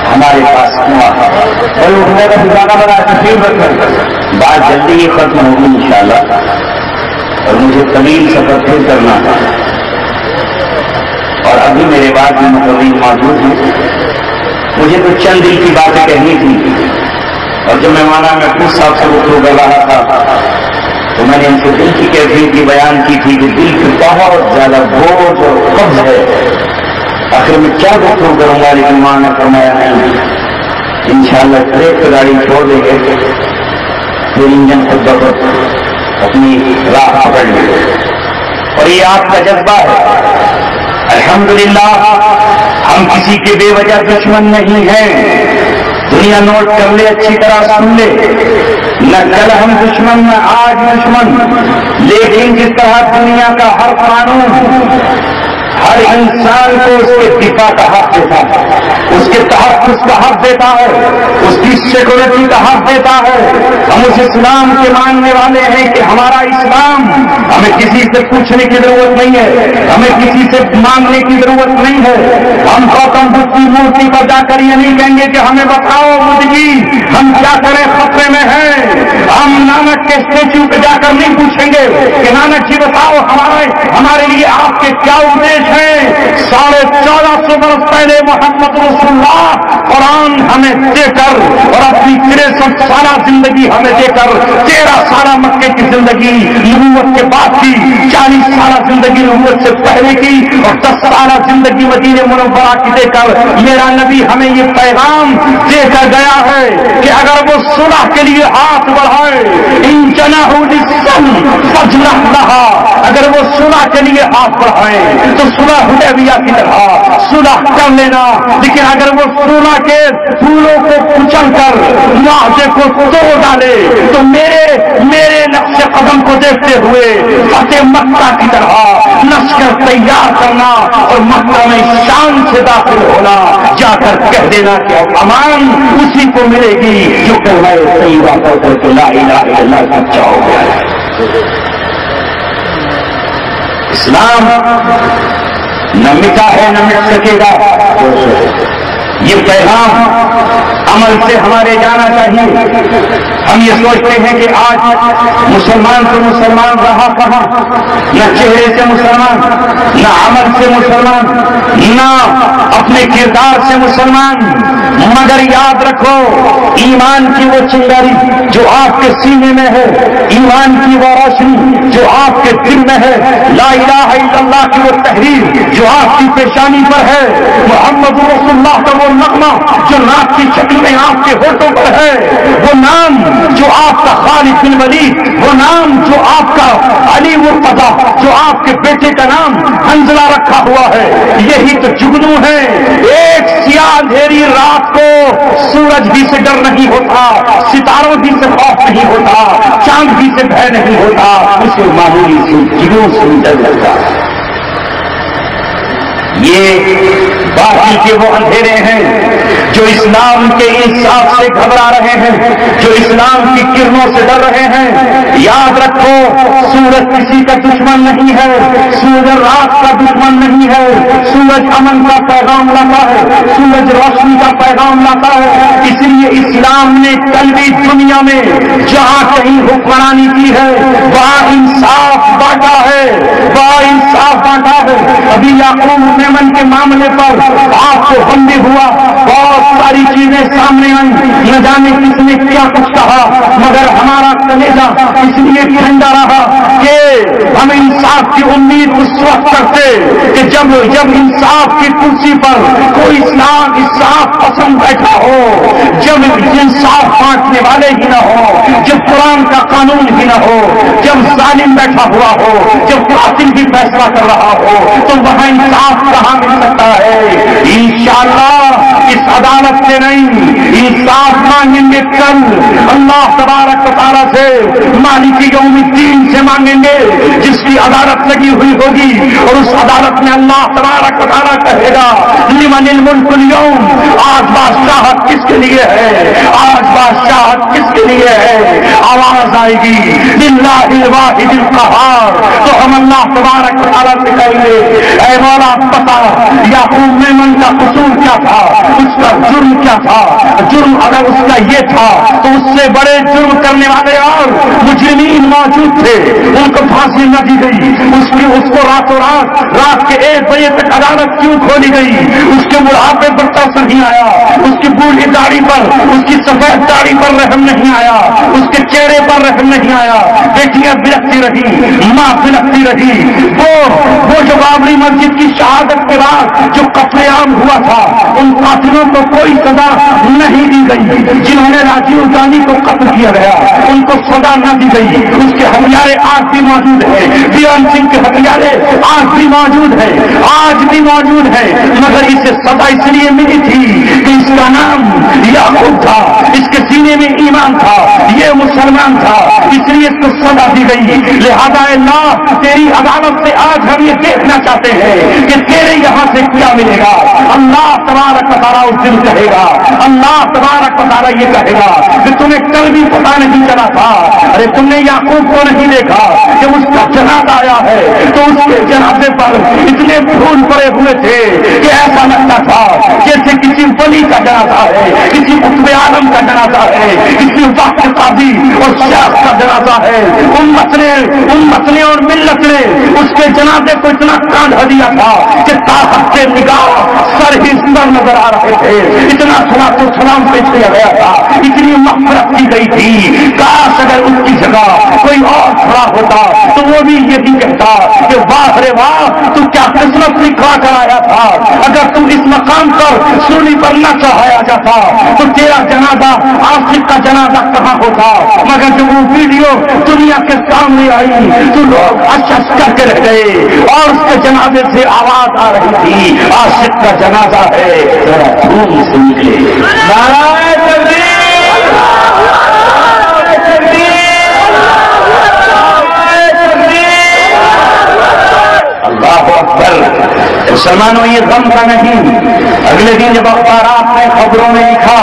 ہمارے پاس کنواں اور اٹھنے کا ٹھکانا بنا تشریف رکھیں، بات جلدی ہی ختم ہوگی انشاءاللہ، اور مجھے طویل سفر پھر کرنا تھا، اور ابھی میرے بعد بھی مقررین موجود ہیں۔ مجھے تو چند دل کی باتیں کہنی تھی، اور جب میں مولانا محفوظ صاحب سے گفتگو کر رہا تھا تو میں نے ان سے دل کی کیفیت کی بیان کی تھی کہ دل پہ بہت زیادہ بوجھ اور قبض ہے۔ آخر میں کیا گفتگو کروں گا، لیکن ماں نے فرمایا نہیں، انشاءاللہ ٹریک پہ گاڑی چھوڑ دیں گے، پھر انجن خود بخود اپنی راہ پکڑ لیں گے، اور یہ آپ کا جذبہ ہے۔ الحمدللہ ہم کسی کے بے وجہ دشمن نہیں ہیں۔ دنیا نوٹ کر لے، اچھی طرح سن لے، نہ کل ہم دشمن نہ آج دشمن، لیکن جس طرح دنیا کا ہر قانون ہر انسان کو اس کے دفاع کا حق دیتا ہے، اس کے تحفظ کا حق دیتا ہے، اس اس کی سیکورٹی کا حق دیتا ہے. ہم اس اسلام کے ماننے والے ہیں کہ ہمارا اسلام ہمیں کسی سے پوچھنے کی ضرورت نہیں ہے, ہمیں کسی سے مانگنے کی ضرورت نہیں ہے. ہم گوتم بدھ کی مورتی پر جا کر یہ نہیں کہیں گے کہ ہمیں بتاؤ بدھ جی ہم کیا کریں, خطرے میں ہیں. ہم نانک کے اسٹیچو پہ جا کر نہیں پوچھیں گے کہ نانک جی بتاؤ ہمارے لیے آپ کے کیا اپدیش ہیں. 1450 برس پہلے محمد رسول اللہ قرآن ہمیں دے کر اور اپنی 63 سالہ زندگی ہمیں دے کر 13 سالہ مکے کی زندگی نبوت کے بعد کی, 40 سالہ زندگی نبوت سے پہلے کی اور 10 سالہ زندگی مدینہ منورہ کی دے کر میرا نبی ہمیں یہ پیغام دے کر گیا ہے کہ اگر وہ صلح کے لیے ہاتھ بڑھائے ان جناحوا للسلم فاجنح لها, اگر وہ صلح کے لیے ہاتھ بڑھائے تو صلح حدیبیہ کی طرح صلح کر لینا. لیکن اگر وہ صلح کے پھولوں کو کچل کر معاہدے کو توڑ ڈالے تو میرے نقش قدم کو دیکھتے ہوئے فتح مکہ کی طرح لشکر تیار کرنا اور مکہ میں شان سے داخل ہونا, جا کر کہہ دینا کہ امان اسی کو ملے گی جو کلمہ طیبہ پڑھ کر لا الہ الا اللہ سچا ہو گیا ہے. اسلام نہ مٹا ہے نہ مٹ سکے گا. یہ پیغام عمل سے ہمارے جانا چاہیے. ہم یہ سوچتے ہیں کہ آج مسلمان تو مسلمان رہا کہاں, نہ چہرے سے مسلمان, نہ عمل سے مسلمان, نہ اپنے کردار سے مسلمان. مگر یاد رکھو ایمان کی وہ چنگاری جو آپ کے سینے میں ہے, ایمان کی وہ روشنی جو آپ کے دل میں ہے, لا الہ الا اللہ کی وہ تحریر جو آپ کی پیشانی پر ہے, محمد رسول اللہ کا وہ نغمہ جو ناک کی شکل میں آپ کے ہونٹوں پر ہے, وہ نام جو آپ کا خالد بن ولید, وہ نام جو آپ کا علی مرتضیٰ, جو آپ کے بیٹے کا نام حنظلہ رکھا ہوا ہے, یہی تو جگنو ہے. ایک سیاہ اندھیری رات کو سورج بھی سے ڈر نہیں ہوتا, ستاروں بھی سے خوف نہیں ہوتا, چاند بھی سے بھے نہیں ہوتا, اسے معمولی سے جگنو سے ڈر لگتا ہے. یہ باقی کے وہ اندھیرے ہیں جو اسلام کے انصاف سے گھبرا رہے ہیں, جو اسلام کی کرنوں سے ڈر رہے ہیں. یاد رکھو سورج کسی کا دشمن نہیں ہے, سورج رات کا دشمن نہیں ہے. سورج امن کا پیغام لاتا ہے, سورج روشنی کا پیغام لاتا ہے. اس لیے اسلام نے کل بھی دنیا میں جہاں کہیں حکمرانی کی ہے وہاں انصاف بانٹا ہے, وہاں انصاف بانٹا ہے. ابھی یعقوب میمن کے معاملے پر آپ کو ہم بھی ہوا, بہت ساری چیزیں سامنے آئی, نہ جانے کس نے کیا کچھ کہا, مگر ہمارا کلیجہ اس لیے ٹھنڈا رہا کہ ہم انصاف کی امید اس وقت کرتے کہ جب انصاف کی کرسی پر کوئی انصاف پسند بیٹھا ہو, جب انصاف بانٹنے والے ہی نہ ہو, جب قرآن کا قانون ہی نہ ہو, جب ظالم بیٹھا ہوا ہو, جب قاتل بھی فیصلہ کر رہا ہو, تو وہاں انصاف کہاں مل سکتا ہے. انشاءاللہ اس عدالت سے نہیں, انصاف مانگیں گے کل اللہ تبارک و تعالیٰ سے, مالک یوم الدین سے مانگیں گے جس کی عدالت لگی ہوئی ہوگی, اور اس عدالت میں اللہ تبارک و تعالیٰ کہے گا لمن الملک اليوم, آج بادشاہت کس کے لیے ہے, آج بادشاہت کس کے لیے ہے. آواز آئے گی للہ الواحد القہار, تو ہم اللہ تبارک و تعالیٰ سے کہیں گے اے مولا بتا یعقوب میمن کا قصور کیا تھا, اس کا جرم کیا تھا. جرم اگر اس کا یہ تھا تو اس سے بڑے جرم کرنے والے اور مجرمین موجود تھے, ان کو پھانسی نہ دی گئی. اس کو راتوں رات کے 1 بجے تک عدالت کیوں کھولی گئی, اس کے بڑھاپے پر ترس نہیں آیا, اس کی بوڑھی داڑھی پر, اس کی سفید داڑھی پر رحم نہیں آیا, اس کے چہرے پر رحم نہیں آیا. بیٹیاں بلکتی رہی, ماں بلکتی رہی. وہ جو بابری مسجد کی شہادت کے بعد جو قتل عام ہوا تھا, ان قاتلوں کو کوئی سزا نہیں دی گئی. جنہوں نے راجیو گاندھی کو قتل کیا گیا ان کو سزا نہ دی گئی. اس کے ہتھیارے آج بھی موجود ہیں, بیرن سنگھ کے ہتھیارے آج بھی موجود ہیں, آج بھی موجود ہیں. مگر اسے سزا اس لیے ملی تھی کہ اس کا نام یعقوب تھا, اس کے سینے میں ایمان تھا. یہ مسلمان تھا اس لیے اس کو سزا دی گئی. لہذا اللہ تیری عدالت سے آج ہم یہ دیکھنا چاہتے ہیں کہ تیرے یہاں سے کیا ملے گا. اللہ تبارک و تعالیٰ اس دن کہے گا, اللہ تبارک و تعالیٰ یہ کہے گا کہ تمہیں کل بھی پتا نہیں چلا تھا. ارے تم نے یعقوب کو نہیں دیکھا کہ اس کا جنازہ آیا ہے تو اس کے جنازے پر اتنے پھول پڑے ہوئے تھے کہ ایسا لگتا تھا جیسے کسی ولی کا جنازہ ہے, کسی قطب عالم کا جنازہ ہے, کسی وقت قاضی اور شیخ کا جنازہ ہے. امت نے اور ملت نے اس کے جنازے کو اتنا کاندھا دیا تھا کہ طاقت سے نگاہ سر ہی سر نظر آ رہے تھے. اتنا صلاۃ و سلام پیش کیا گیا تھا, اتنی مغفرت کی گئی تھی. کاش اگر اس کی جگہ کوئی اور کھڑا ہوتا تو وہ بھی یہی کہتا کہ واہ رے واہ تو کیا قسمت لکھا کر آیا تھا. اگر تم اس مقام پر سولی پر نہ چڑھایا جاتا تو تیرا جنازہ عاشق کا جنازہ کہاں ہوتا. مگر جب وہ ویڈیو دنیا کے سامنے آئی تو لوگ اشش کر کے رہ گئے اور اس کے جنازے سے آواز آ رہی تھی عاشق کا جنازہ ہے, ذرا دھوم سے نکلے. نعرہ تکبیر, اللہ اکبر. مسلمانوں یہ غم کا نہیں. اگلے دن جب اخبارات میں خبروں میں لکھا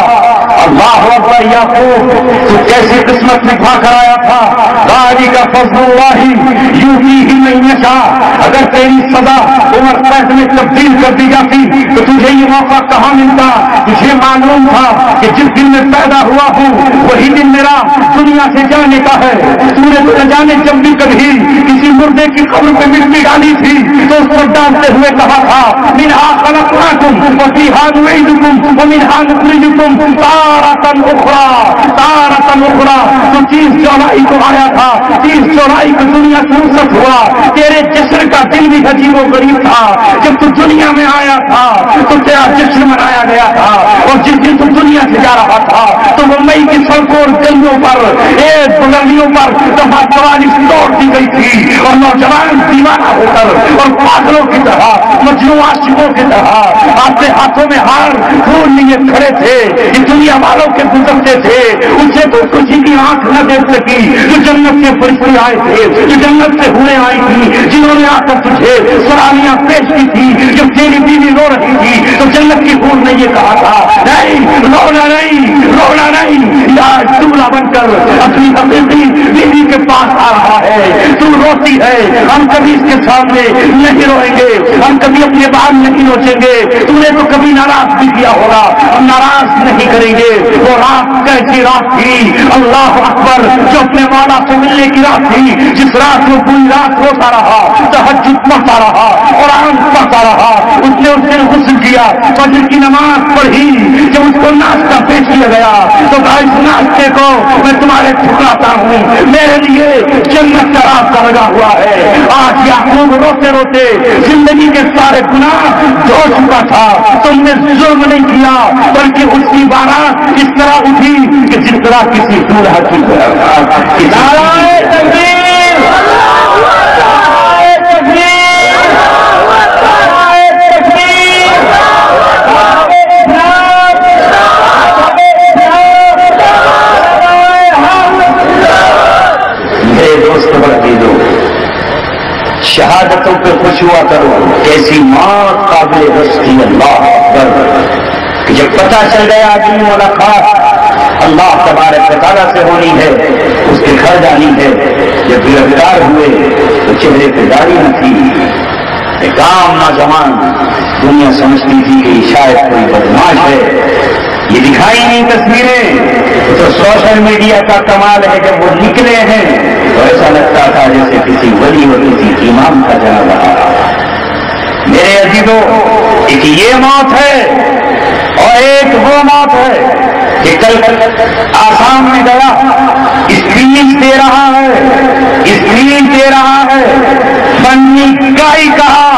اللہ اکبر یعقوب تو کیسی قسمت لکھا کر آیا تھا. غاری کا فضل اللہ یوتی ہی نہیں نشا. اگر تیری سزا عمر قید میں تبدیل کر دی جاتی تو تجھے یہ موقع کہاں ملتا. تجھے معلوم تھا کہ جس دن میں پیدا ہوا ہوں وہی دن میرا دنیا سے جانے کا ہے. تو نے تو نہ جانے جب بھی کبھی کسی مردے کی قبر پہ مٹی ڈالی تھی تو اس کو ڈالتے ہوئے کہا تھا منہا خلقناکم وفیہا نعیدکم ومنہا نخرجکم تارۃ اخری. تو 30 جولائی کو آیا تھا, 30 جولائی کو دنیا سے رخصت ہوا. تیرے جشن کا دن بھی عجیب و غریب تھا. جب تو دنیا میں آیا تھا تو تیرا جشن منایا گیا تھا, اور جس دن تو دنیا سے جا رہا تھا تو ممبئی کی سڑکوں اور گلیوں پر بلندیوں پر دفعہ 44 توڑ دی گئی تھی اور نوجوان دیوانہ ہو کر اور پاگلوں کی طرح مجنون عاشقوں کی طرح آپ کے ہاتھوں میں ہار پھول لیے کھڑے تھے. یہ دنیا والوں کے گزرتے تھے, اسے تو کسی کی آنکھ نہ دیکھ سکی. جو جنت کے فرشتے آئے تھے, جو جنت سے ہونے آئی تھی, جنہوں نے آ کر تجھے سلامیاں پیش کی تھی. جب تیری بیوی رو رہی تھی تو جنت کی حور نے یہ کہا تھا نہیں رونا نہیں, رونا نہیں. آج دولہا بن کر اپنی حقیقی بیوی کے پاس آ رہا ہے, تو روتی ہے. ہم کبھی اس کے سامنے نہیں روئیں گے, ہم کبھی اپنے بال نہیں نوچیں گے. تم نے تو کبھی ناراض بھی کیا ہوگا, ہم ناراض نہیں کریں گے. وہ رات کیسی رات تھی اللہ اکبر, جو اپنے مولا سے ملنے کی رات تھی. جس رات کو پوری رات روتا رہا, تہجد پڑھتا رہا, قرآن پڑھتا رہا. اس نے اس دن غسل کیا, فجر کی نماز پڑھی. جب اس کو ناشتہ پیش کیا گیا تو کہا اس ناشتے کو میں تمہارے ٹھکراتا ہوں, میرے لیے جنت کا راستہ لگا ہوا ہے. آج یعقوب روتے روتے زندگی کے سارے گناہ دھو چکا تھا. تم نے ظلم نہیں کیا بلکہ اس کی بارات اس طرح اٹھی کہ جس طرح کسی دولہا کی نعرہ تکبیر, نعرہ تکبیر, نعرہ تکبیر. میرے دوست بڑھو, شہادتوں پہ خوش ہوا کرو. کیسی موت قابل رشتی اللہ اکبر. جب پتہ چل گیا آدمی ملاقات اللہ تبارک و تعالیٰ سے ہونی ہے, اس کے گھر جانی ہے. جب گرفتار ہوئے تو چہرے پہ داڑھی نہ تھی. ایک عام نوجوان دنیا سمجھتی تھی کہ شاید کوئی بدماش ہے. یہ دکھائی نہیں تصویریں تو سوشل میڈیا کا کمال ہے. جب وہ نکلے ہیں تو ایسا لگتا تھا جیسے کسی ولی اور کسی امام کا جنازہ آ رہا. میرے عزیزوں, ایک یہ موت ہے اور ایک وہ موت ہے کہ کل آسام میں گیا, اسپیچ دے رہا ہے, اسپیچ دے رہا ہے. فنی کائی کہا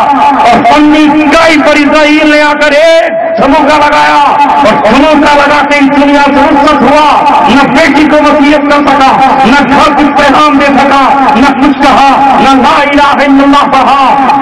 اور فنی کائی پر اسرائیل نے آ کر ایک دھموکا لگایا اور دھموکا لگا کے اس دنیا سے رخصت ہوا. نہ بیٹی کو وصیت کر سکا, نہ گھر کچھ پیغام دے سکا, نہ کچھ کہا, نہ لا الہ الا اللہ پڑھا.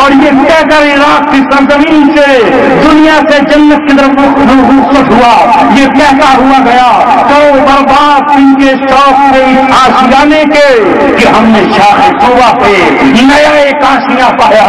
اور یہ کہہ کر عراق کی سرزمین سے دنیا سے جنت کی طرف رخصت ہوا، یہ کہتا ہوا گیا تو برباد ان کے شوق سے آشیانے کے کہ ہم نے شاہ توبہ پہ نیا ایک آشیاں پایا۔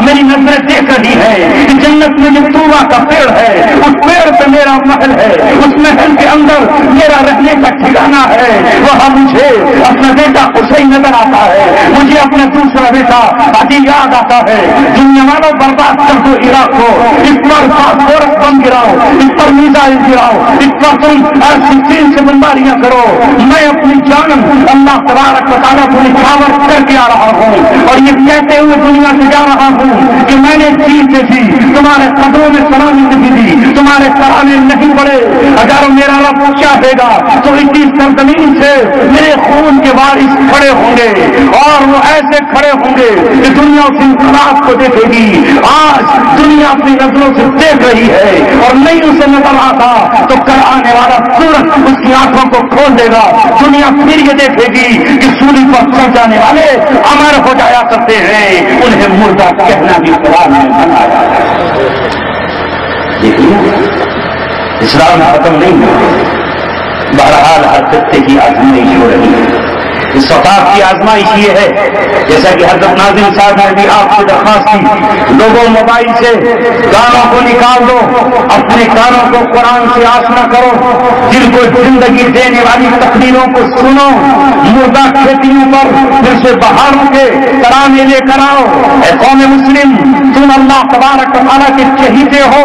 میری نظریں دیکھ رہی ہے کہ جنت میں جو توبہ کا پیڑ ہے اس پیڑ پہ میرا محل ہے، اس محل کے اندر میرا رہنے کا ٹھکانہ ہے، وہاں مجھے اپنا بیٹا حسین نظر آتا ہے، مجھے اپنا دوسرا بیٹا علی یاد آتا ہے۔ دنیا والوں برباد کر دو عراق کو، اس پر فاسفورس بم گراؤ، اس پر میزائل گراؤ، اس پر تم R-16 سے بمباریاں کرو، میں اپنی جان اللہ تبارک و تعالیٰ کو نچھاور کر کے آ رہا ہوں اور یہ کہتے ہوئے دنیا سے جا رہا ہوں کہ میں نے جیت دی، تمہارے قدموں میں سلامی نہیں دی، تمہارے ترانے نہیں پڑے، اگر میرا رب چاہے گا تو اسی سرزمین سے میرے خون کے وارث کھڑے ہوں گے اور وہ ایسے کھڑے ہوں گے کہ دنیا اس انقلاب کو دیکھے گی۔ آج دنیا اپنی نظروں سے دیکھ رہی ہے اور نہیں اسے نظر آتا تو کل آنے والا سورج اس کی آنکھوں کو کھول دے گا، دنیا پھر یہ دیکھے گی کہ سولی پر چڑھ جانے والے امر ہو جایا کرتے ہیں، انہیں مردہ کہنا بھی قرآن میں بنایا۔ دیکھیے اسلام ختم نہیں ہوا، بہرحال ہر خطے کی آزمائش ہو رہی ہے۔ اس وقت کی آزمائش یہ ہے جیسا کہ حضرت ناظم صاحب نے بھی آپ سے درخواست کی، لوگوں موبائل سے گانوں کو نکال دو، اپنے کانوں کو قرآن سے آشنا کرو، جن کو زندگی دینے والی تقریروں کو سنو، مردہ کھیتیوں پر پھر سے بہاروں کے ترانے لے کر آؤ۔ اے قوم مسلم، تم اللہ تبارک و تعالیٰ کے چہیتے ہو،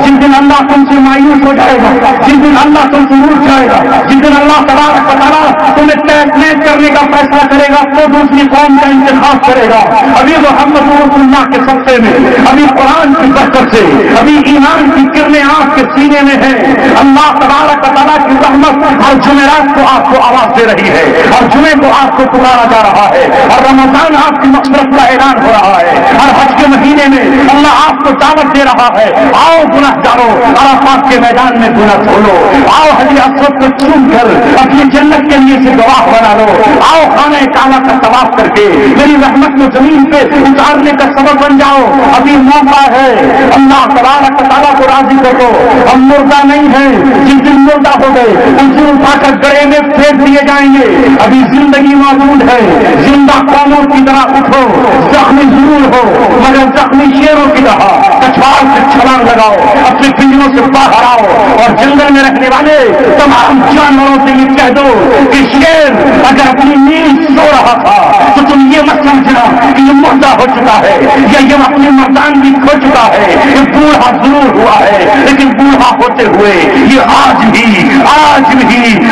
جن دن اللہ تم سے مایوس ہو جائے گا، جن دن اللہ تم سے روٹھ جائے گا، جن دن اللہ تبارک و تعالیٰ تمہیں تحقیق کرنے کا فیصلہ کرے گا تو دوسری قوم کا انتخاب کرے گا۔ ابھی محمد رسول اللہ کے صدقے میں، ابھی قرآن کی برکت سے، ابھی ایمان کی کرنیں آپ کے سینے میں ہیں، اللہ تبارک و تعالیٰ کی رحمت ہر جمعرات کو آپ کو آواز دے رہی ہے، ہر جمعے کو آپ کو پکارا جا رہا ہے، اور رمضان آپ کی مغفرت کا اعلان ہو رہا ہے، ہر حج کے مہینے میں اللہ آپ کو دعوت دے رہا ہے، آؤ گناہ گارو عرفات کے میدان میں گناہ دھولو، آؤ حجر اسود کو چوم کر اپنی جنت کے لیے سے گواہ بنا لو، آؤ خانہ کعبہ کا طواف کر کے میری رحمت کو زمین پہ اتارنے کا سبب بن جاؤ۔ ابھی موقع ہے، اللہ تبارک و تعالیٰ کو راضی کرو۔ ہم مردہ نہیں ہیں، جس دن مردہ ہو گئے اس دن اٹھا کر گڑے میں پھینک دیے جائیں گے۔ ابھی زندگی موجود ہے، زندہ قوموں کی طرح اٹھو، زخمی ضرور ہو مگر زخمی شیروں کی طرح کچھوار سے چھلانگ لگاؤ، اپنے پنجروں سے باہر آؤ اور جنگل میں رہنے والے تمام جانوروں سے یہ کہہ دو کہ شیر اگر اپنی نیند سو رہا تھا تو تم یہ مت سمجھنا کہ یہ مردہ ہو چکا ہے یا یہ اپنی مردانگی کھو چکا ہے، یہ بوڑھا ضرور ہوا ہے لیکن بوڑھا ہوتے ہوئے یہ آج بھی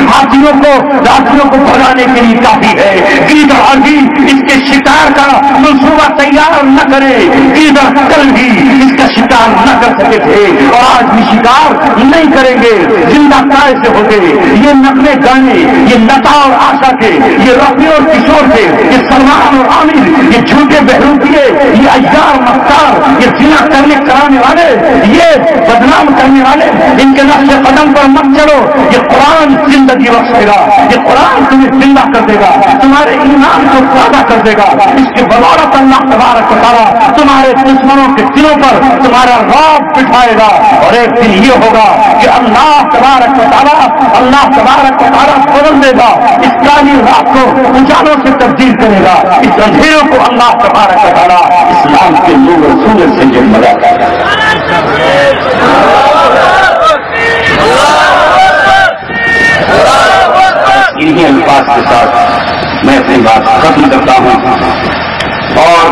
ہاتھیوں کو بھگانے کے لیے کافی ہے۔ گیدڑ ابھی اس کے شکار کا منصوبہ تیار نہ کرے، گیدڑ کل بھی اس کا شکار نہ کر سکے تھے اور آج بھی شکار نہیں کریں گے، زندہ کائے سے ہو گئے۔ یہ نغمے گانے، یہ لتا اور آشا کے، یہ رفیع اور کشور کے، یہ سلمان اور عامر، یہ جھوٹے بہروپیے، یہ عیار مختار، یہ زنا کرنے کرانے والے، یہ بدنام کرنے والے، ان کے نقش قدم پر مت چلو۔ یہ قرآن زندگی بخش دے گا، یہ قرآن تمہیں زندہ کر دے گا، تمہارے ایمان کو تازہ کر دے گا۔ اس کی بدولت اللہ تبارک و تعالیٰ تمہارے دشمنوں کے دلوں پر تمہارا رعب بٹھائے گا اور ایک دن یہ ہوگا کہ اللہ تبارک و تعالیٰ بدل دے گا، اس کالی رات کو اجالوں سے تبدیل کرے گا، اس اندھیروں کو اللہ تبارک و تعالیٰ اسلام کے نور اور سورج سے جگمگا کرے گا۔ انہی الفاظ کے ساتھ میں اپنی بات ختم کرتا ہوں اور